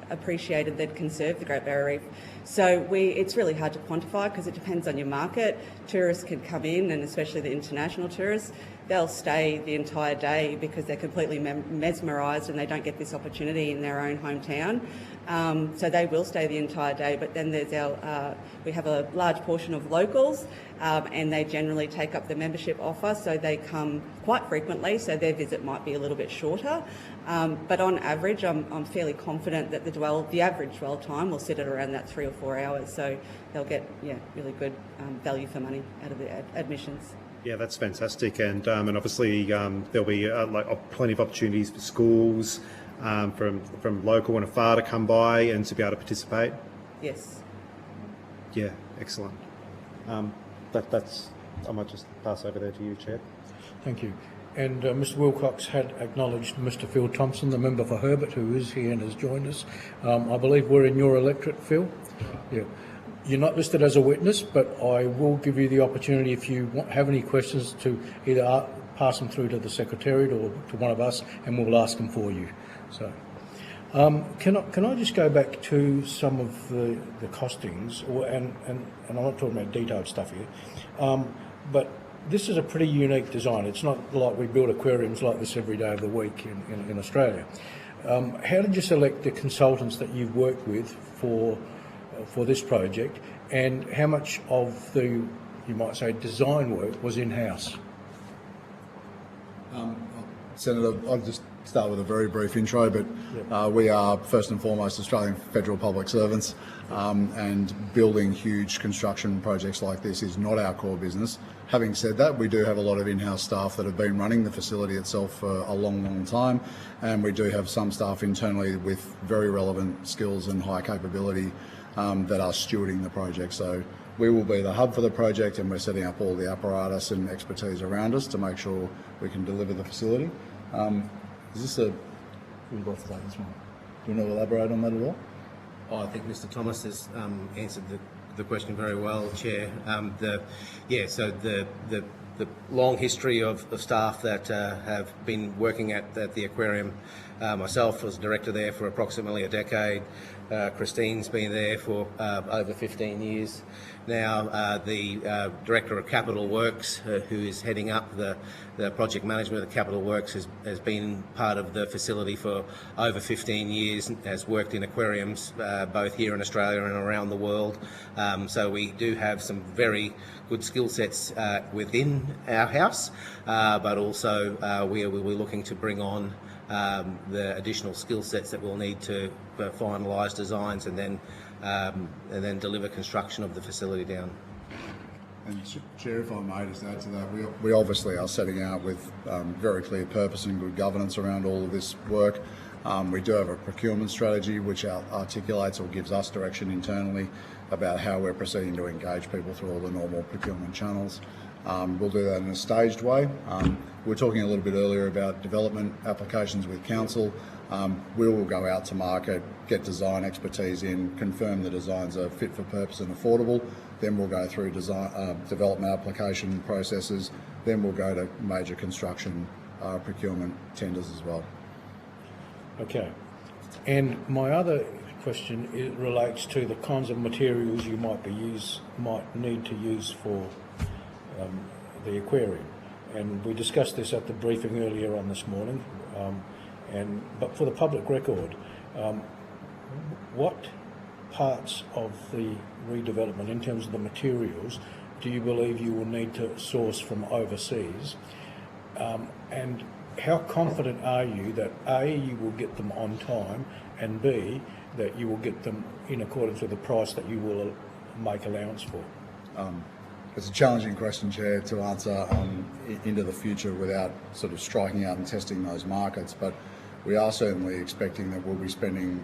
appreciate and then conserve the Great Barrier Reef. So it's really hard to quantify because it depends on your market. Tourists can come in, and especially the international tourists, they'll stay the entire day because they're completely mesmerised and they don't get this opportunity in their own hometown. So they will stay the entire day, but then there's we have a large portion of locals, and they generally take up the membership offer, so they come quite frequently, so their visit might be a little bit shorter. But on average, I'm fairly confident that the average dwell time will sit at around that 3 or 4 hours, so they'll get really good value for money out of the admissions. Yeah, that's fantastic, and obviously there'll be plenty of opportunities for schools from local and afar to come by and to be able to participate. Yes. Yeah, excellent. That's. I might just pass over there to you, Chair. Thank you. And Mr Wilcox had acknowledged Mr Phil Thompson, the member for Herbert, who is here and has joined us. I believe we're in your electorate, Phil. Yeah. You're not listed as a witness, but I will give you the opportunity, if you have any questions, to either pass them through to the Secretariat or to one of us, and we'll ask them for you. So, can I just go back to some of the costings, and I'm not talking about detailed stuff here, but this is a pretty unique design. It's not like we build aquariums like this every day of the week in Australia. How did you select the consultants that you've worked with for this project, and how much of the, you might say, design work was in-house? Senator, I'll just start with a very brief intro, but we are first and foremost Australian federal public servants, and building huge construction projects like this is not our core business. Having said that, we do have a lot of in-house staff that have been running the facility itself for a long time, and we do have some staff internally with very relevant skills and high capability that are stewarding the project. So we will be the hub for the project, and we're setting up all the apparatus and expertise around us to make sure we can deliver the facility. Is this a... We'd love to take this one. Do you want to elaborate on that at all? Oh, I think Mr Thomas has answered the question very well, Chair. So the long history of staff that have been working at the aquarium. Myself was director there for approximately a decade. Christine's been there for over 15 years now. The Director of Capital Works, who is heading up the project management of the Capital Works, has been part of the facility for over 15 years, has worked in aquariums both here in Australia and around the world. So we do have some very good skill sets within our house, but also we're looking to bring on the additional skill sets that we'll need to finalise designs and then deliver construction of the facility down. And Chair, if I may just add to that, we obviously are setting out with very clear purpose and good governance around all of this work. We do have a procurement strategy which articulates or gives us direction internally about how we're proceeding to engage people through all the normal procurement channels. We'll do that in a staged way. We were talking a little bit earlier about development applications with council. We will go out to market, get design expertise in, confirm the designs are fit for purpose and affordable. Then we'll go through development application processes. Then we'll go to major construction procurement tenders as well. Okay. And my other question relates to the kinds of materials you might need to use for the aquarium. And we discussed this at the briefing earlier on this morning. But for the public record, what parts of the redevelopment, in terms of the materials, do you believe you will need to source from overseas? And how confident are you that A, you will get them on time, and B, that you will get them in accordance with the price that you will make allowance for? It's a challenging question, Chair, to answer into the future without sort of striking out and testing those markets, but we are certainly expecting that we'll be spending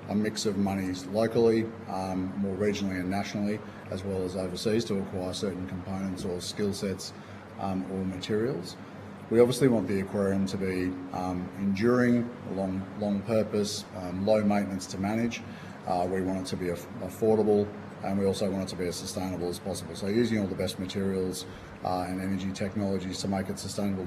a mix of monies locally, more regionally and nationally, as well as overseas to acquire certain components or skill sets or materials. We obviously want the aquarium to be enduring, long purpose, low maintenance to manage. We want it to be affordable, and we also want it to be as sustainable as possible. So using all the best materials and energy technologies to make it sustainable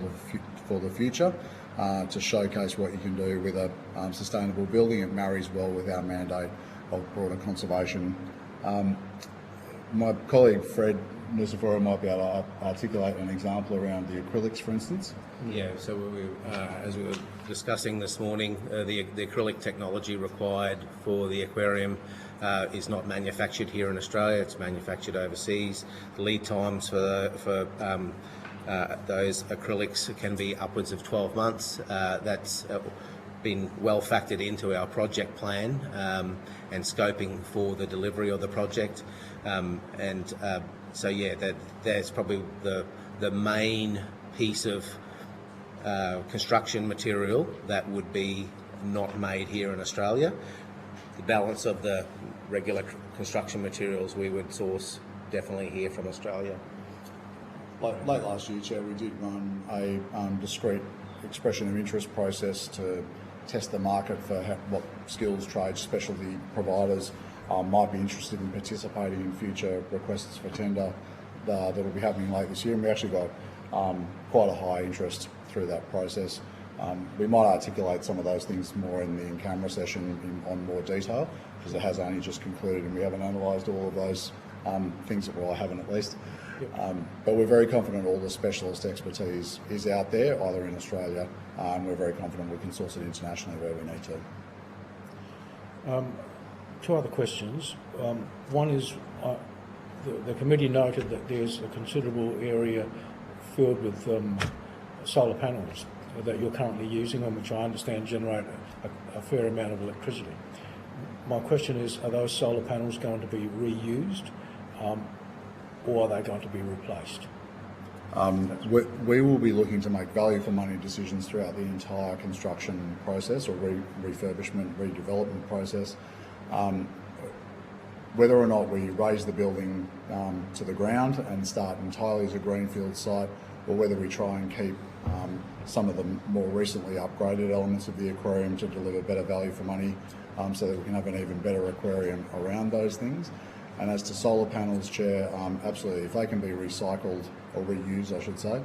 for the future, to showcase what you can do with a sustainable building. It marries well with our mandate of broader conservation. My colleague Fred Nucifora might be able to articulate an example around the acrylics, for instance. Yeah, so as we were discussing this morning, the acrylic technology required for the aquarium is not manufactured here in Australia, it's manufactured overseas. The lead times for those acrylics can be upwards of 12 months. That's been well factored into our project plan and scoping for the delivery of the project. So yeah, that's probably the main piece of construction material that would be not made here in Australia. The balance of the regular construction materials we would source definitely here from Australia. Late last year, Chair, we did run a discrete expression of interest process to test the market for what skills, trades, specialty providers might be interested in participating in future requests for tender that will be happening late this year. And we actually got quite a high interest through that process. We might articulate some of those things more in the in-camera session on more detail, because it has only just concluded and we haven't analysed all of those things, well, I haven't at least. But we're very confident all the specialist expertise is out there, either in Australia, and we're very confident we can source it internationally where we need to. Two other questions. One is the committee noted that there's a considerable area filled with solar panels that you're currently using, and which I understand generate a fair amount of electricity. My question is, are those solar panels going to be reused, or are they going to be replaced? We will be looking to make value for money decisions throughout the entire construction process, or refurbishment, redevelopment process. Whether or not we raise the building to the ground and start entirely as a greenfield site, or whether we try and keep some of the more recently upgraded elements of the aquarium to deliver better value for money, so that we can have an even better aquarium around those things. And as to solar panels, Chair, absolutely, if they can be recycled or reused, I should say,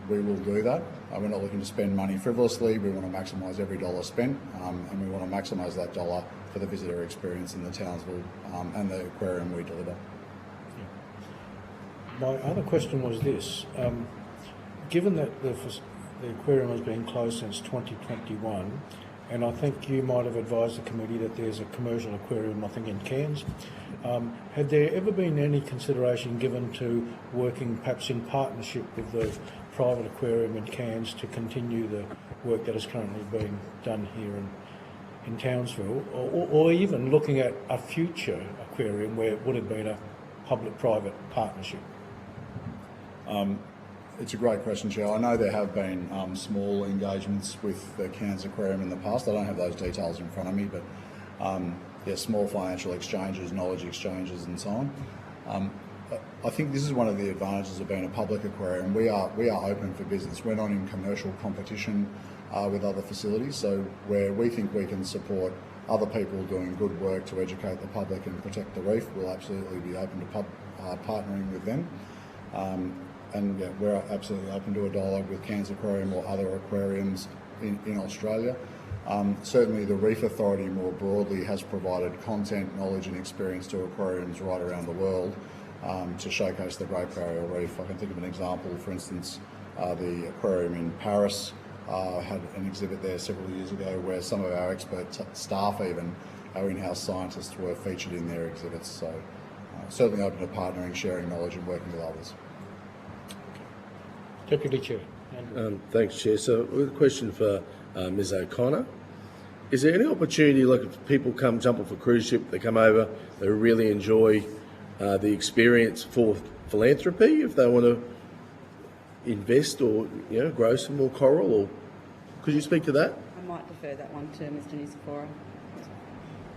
we will do that. We're not looking to spend money frivolously. We want to maximise every dollar spent, and we want to maximise that dollar for the visitor experience in the Townsville and the aquarium we deliver. My other question was this. Given that the aquarium has been closed since 2021, and I think you might have advised the committee that there's a commercial aquarium, I think, in Cairns. Had there ever been any consideration given to working perhaps in partnership with the private aquarium in Cairns to continue the work that is currently being done here in Townsville, or even looking at a future aquarium where it would have been a public-private partnership? It's a great question, Chair. I know there have been small engagements with the Cairns Aquarium in the past. I don't have those details in front of me, but yeah, small financial exchanges, knowledge exchanges and so on. I think this is one of the advantages of being a public aquarium. We are open for business. We're not in commercial competition with other facilities, so where we think we can support other people doing good work to educate the public and protect the reef, we'll absolutely be open to partnering with them. and we're absolutely open to a dialogue with Cairns Aquarium or other aquariums in Australia. Certainly the Reef Authority more broadly has provided content, knowledge and experience to aquariums right around the world to showcase the Great Barrier Reef. I can think of an example, for instance, the aquarium in Paris had an exhibit there several years ago where some of our expert staff, even our in-house scientists, were featured in their exhibits. So certainly open to partnering, sharing knowledge and working with others. Deputy Chair. Thanks, Chair. So with a question for Ms O'Connor. Is there any opportunity, like if people come jump off a cruise ship, they come over, they really enjoy the experience for philanthropy, if they want to invest or grow some more coral, or could you speak to that? I might defer that one to Mr Nisifora.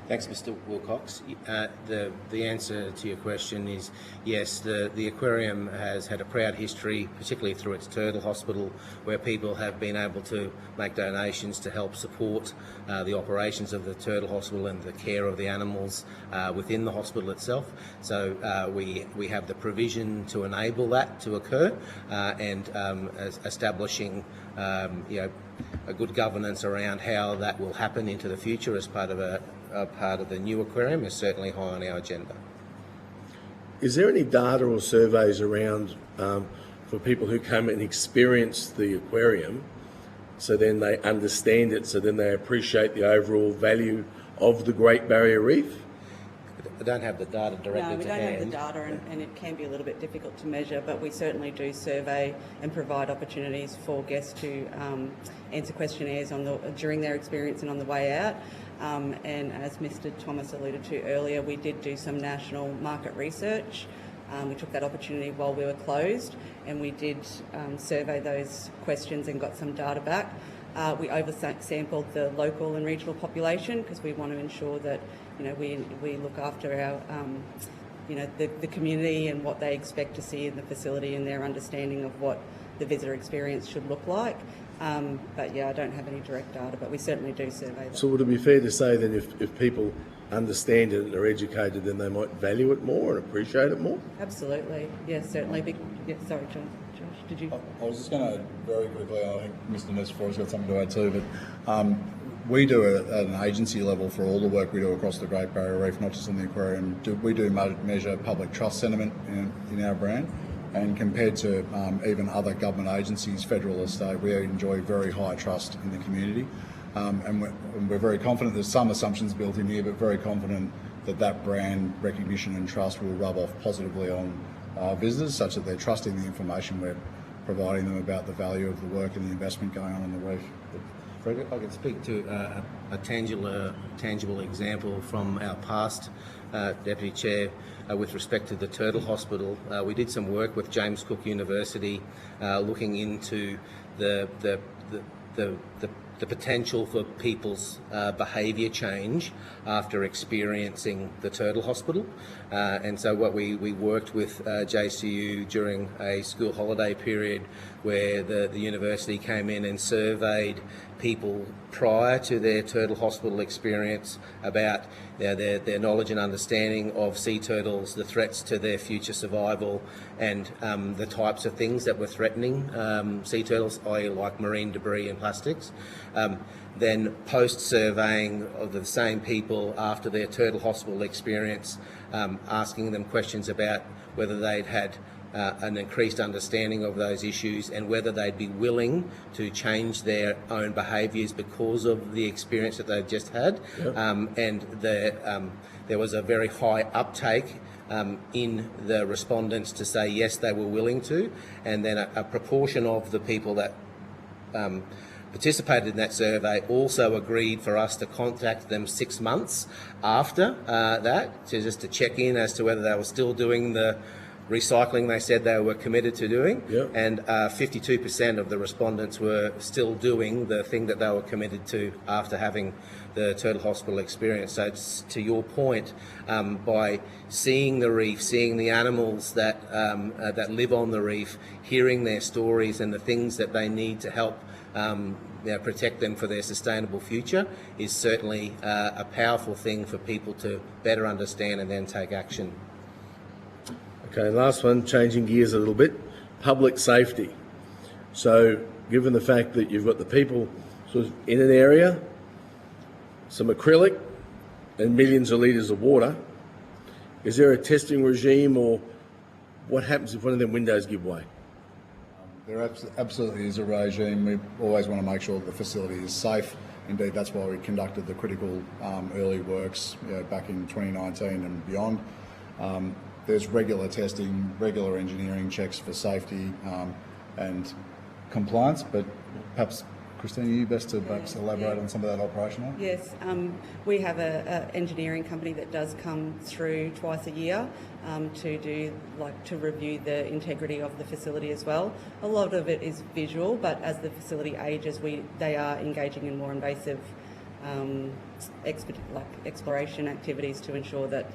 Thanks, Mr Wilcox. The answer to your question is yes, the aquarium has had a proud history, particularly through its turtle hospital, where people have been able to make donations to help support the operations of the turtle hospital and the care of the animals within the hospital itself. So we have the provision to enable that to occur and establishing a good governance around how that will happen into the future as part of the new aquarium is certainly high on our agenda. Is there any data or surveys around for people who come and experience the aquarium, so then they understand it, so then they appreciate the overall value of the Great Barrier Reef? I don't have the data directly to hand. No, we don't have the data, and it can be a little bit difficult to measure, but we certainly do survey and provide opportunities for guests to answer questionnaires during their experience and on the way out. And as Mr Thomas alluded to earlier, we did do some national market research. We took that opportunity while we were closed, and we did survey those questions and got some data back. We oversampled the local and regional population because we want to ensure that we look after our the community and what they expect to see in the facility and their understanding of what the visitor experience should look like. But yeah, I don't have any direct data, but we certainly do survey that. So would it be fair to say that if people understand it and are educated, then they might value it more and appreciate it more? Absolutely, yes, certainly. Yeah, sorry, Josh, did you? I was just going to very quickly, I think Mr Nisiforo's got something to add too, but we do at an agency level for all the work we do across the Great Barrier Reef, not just in the aquarium, we do measure public trust sentiment in our brand. And compared to even other government agencies, federal or state, we enjoy very high trust in the community. And we're very confident, there's some assumptions built in here, but very confident that that brand recognition and trust will rub off positively on visitors, such that they're trusting the information we're providing them about the value of the work and the investment going on in the reef. Frederick, I can speak to a tangible example from our past, Deputy Chair, with respect to the Turtle Hospital. We did some work with James Cook University looking into the potential for people's behaviour change after experiencing the Turtle Hospital. And so what we worked with JCU during a school holiday period where the university came in and surveyed people prior to their Turtle Hospital experience about their knowledge and understanding of sea turtles, the threats to their future survival, and the types of things that were threatening sea turtles, i.e. like marine debris and plastics. Then post-surveying of the same people after their Turtle Hospital experience, asking them questions about whether they'd had an increased understanding of those issues and whether they'd be willing to change their own behaviours because of the experience that they've just had. Yep. And there was a very high uptake in the respondents to say yes, they were willing to, and then a proportion of the people that participated in that survey also agreed for us to contact them 6 months after that, just to check in as to whether they were still doing the recycling they said they were committed to doing. Yep. And 52% of the respondents were still doing the thing that they were committed to after having the Turtle Hospital experience. So it's, to your point, by seeing the reef, seeing the animals that live on the reef, hearing their stories and the things that they need to help protect them for their sustainable future is certainly a powerful thing for people to better understand and then take action. Okay, last one, changing gears a little bit. public safety. So given the fact that you've got the people sort of in an area, some acrylic and millions of litres of water, is there a testing regime, or what happens if one of them windows give way? There absolutely is a regime. We always want to make sure that the facility is safe. Indeed, that's why we conducted the critical early works back in 2019 and beyond. There's regular testing, regular engineering checks for safety and compliance, but perhaps Christina, you best to perhaps elaborate on some of that operational. Yes, we have an engineering company that does come through twice a year to review the integrity of the facility as well. A lot of it is visual, but as the facility ages, they are engaging in more invasive exploration activities to ensure that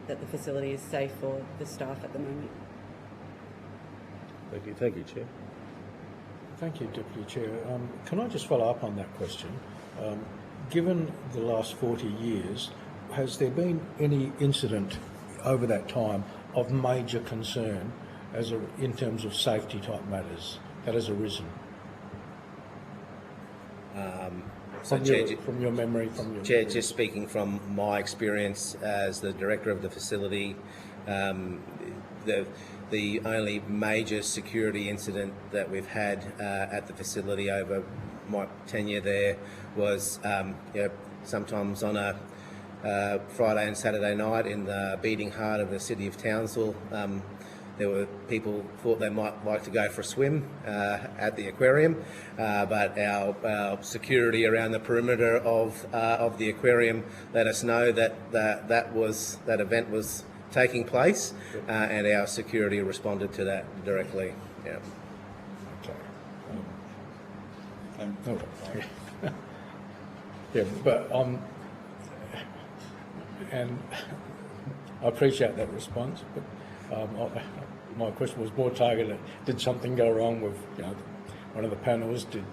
the facility is safe for the staff at the moment. Thank you, Chair. Thank you, Deputy Chair. Can I just follow up on that question? Given the last 40 years, has there been any incident over that time of major concern in terms of safety type matters that has arisen? From your memory, Chair, just speaking from my experience as the director of the facility, the only major security incident that we've had at the facility over my tenure there was sometimes on a Friday and Saturday night in the beating heart of the city of Townsville. There were people thought they might like to go for a swim at the aquarium, but our security around the perimeter of the aquarium let us know that that event was taking place, and our security responded to that directly. Yeah. Okay. Yeah, but and I appreciate that response, but my question was more targeted. Did something go wrong with one of the panels? Did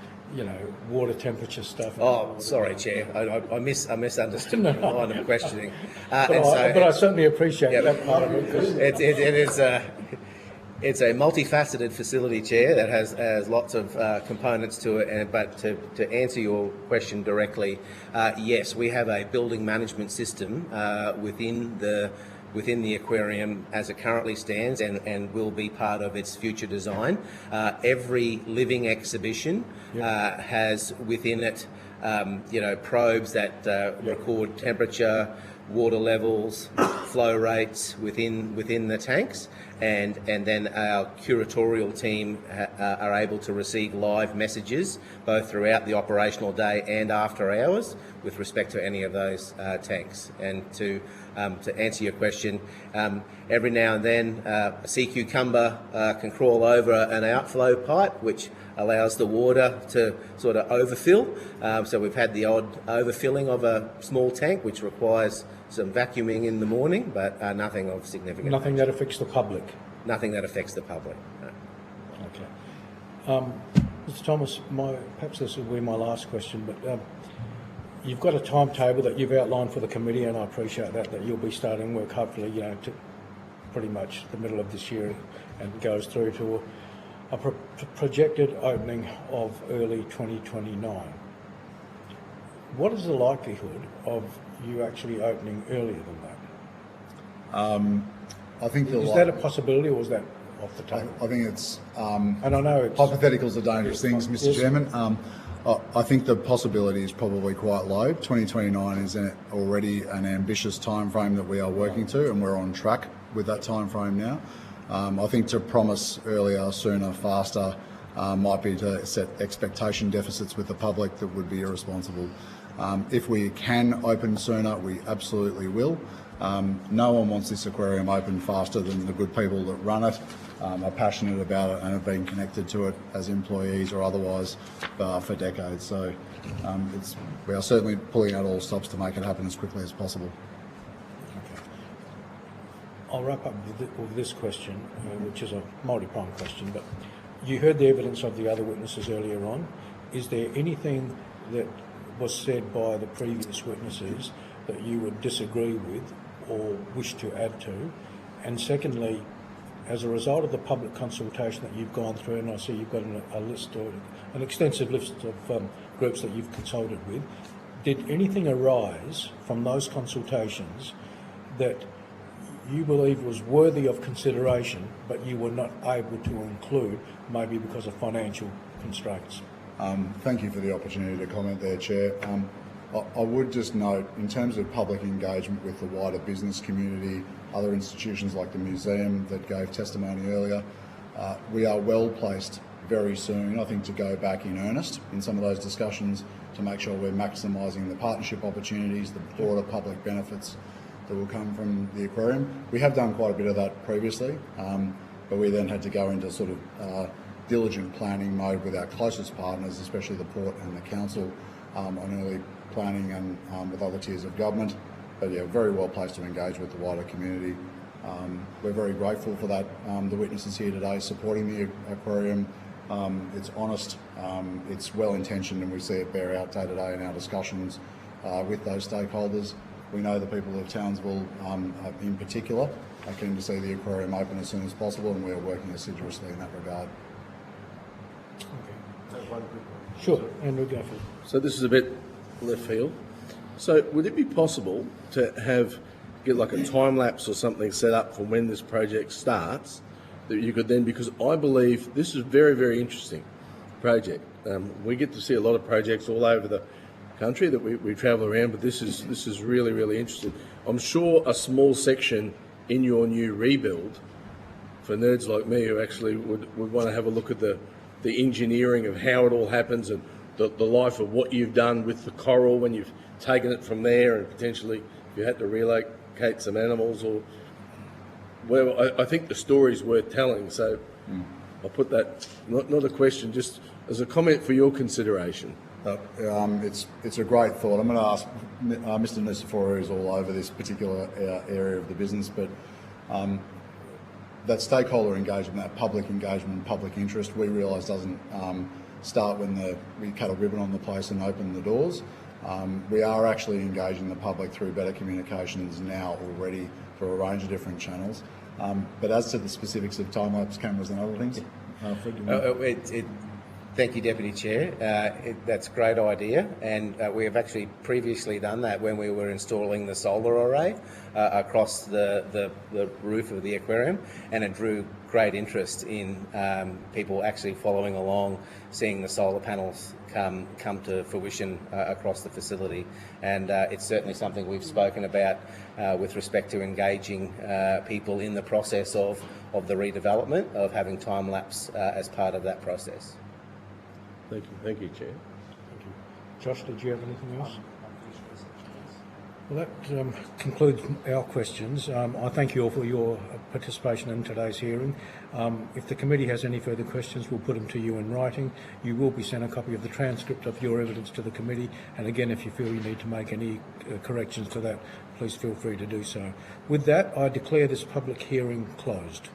water temperature stuff? Oh, sorry, Chair. I misunderstood the line of questioning. But I certainly appreciate that part of it. It's a multifaceted facility, Chair, that has lots of components to it. But to answer your question directly, yes, we have a building management system within the aquarium as it currently stands, and will be part of its future design. Every living exhibition has within it, probes that record temperature, water levels, flow rates within the tanks, and then our curatorial team are able to receive live messages both throughout the operational day and after hours with respect to any of those tanks. And to answer your question, every now and then a sea cucumber can crawl over an outflow pipe, which allows the water to sort of overfill. So we've had the odd overfilling of a small tank, which requires some vacuuming in the morning, but nothing of significance. Nothing that affects the public? Nothing that affects the public, no. Okay. Mr Thomas, perhaps this will be my last question, but you've got a timetable that you've outlined for the committee, and I appreciate that you'll be starting work hopefully, to pretty much the middle of this year, and goes through to a projected opening of early 2029. What is the likelihood of you actually opening earlier than that? I think is that a possibility, or is that off the table? I think it's. And I know it's hypotheticals are dangerous things, Mr. Chairman. I think the possibility is probably quite low. 2029 is already an ambitious time frame that we are working to, and we're on track with that time frame now. I think to promise earlier, sooner, faster might be to set expectation deficits with the public that would be irresponsible. If we can open sooner, we absolutely will. No one wants this aquarium open faster than the good people that run it, are passionate about it and have been connected to it as employees or otherwise for decades. So we are certainly pulling out all stops to make it happen as quickly as possible. Okay. I'll wrap up with this question, which is a multi-pronged question, but you heard the evidence of the other witnesses earlier on. Is there anything that was said by the previous witnesses that you would disagree with or wish to add to? And secondly, as a result of the public consultation that you've gone through, and I see you've got a list or an extensive list of groups that you've consulted with, did anything arise from those consultations that you believe was worthy of consideration, but you were not able to include, maybe because of financial constraints? Thank you for the opportunity to comment there, Chair. I would just note, in terms of public engagement with the wider business community, other institutions like the museum that gave testimony earlier, we are well placed very soon, I think, to go back in earnest in some of those discussions to make sure we're maximising the partnership opportunities, the broader public benefits that will come from the aquarium. We have done quite a bit of that previously, but we then had to go into sort of diligent planning mode with our closest partners, especially the Port and the Council, on early planning and with other tiers of government. But yeah, very well placed to engage with the wider community. We're very grateful for that. The witnesses here today supporting the aquarium. It's honest, it's well intentioned, and we see it bear out day to day in our discussions with those stakeholders. We know the people of Townsville in particular are keen to see the aquarium open as soon as possible, and we are working assiduously in that regard. Sure, Andrew, go for it. So this is a bit left field. So would it be possible to get like a time lapse or something set up for when this project starts, that you could then, because I believe this is a very, very interesting project. We get to see a lot of projects all over the country that we travel around, but this is really, really interesting. I'm sure a small section in your new rebuild, for nerds like me who actually would want to have a look at the engineering of how it all happens and the life of what you've done with the coral when you've taken it from there, and potentially if you had to relocate some animals or whatever. I think the story's worth telling, so I'll put that, not a question, just as a comment for your consideration. It's a great thought. I'm going to ask Mr. Nicephorou, who's all over this particular area of the business, but that stakeholder engagement, that public engagement, public interest, we realise doesn't start when we cut a ribbon on the place and open the doors. We are actually engaging the public through better communications now already through a range of different channels. But as to the specifics of time-lapse cameras and other things, Thank you, Deputy Chair. That's a great idea, and we have actually previously done that when we were installing the solar array across the roof of the aquarium, and it drew great interest in people actually following along, seeing the solar panels come to fruition across the facility. And it's certainly something we've spoken about with respect to engaging people in the process of the redevelopment, of having time-lapse as part of that process. Thank you, Chair. Thank you. Josh, did you have anything else? Well, that concludes our questions. I thank you all for your participation in today's hearing. If the committee has any further questions, we'll put them to you in writing. You will be sent a copy of the transcript of your evidence to the committee, and again, if you feel you need to make any corrections to that, please feel free to do so. With that, I declare this public hearing closed.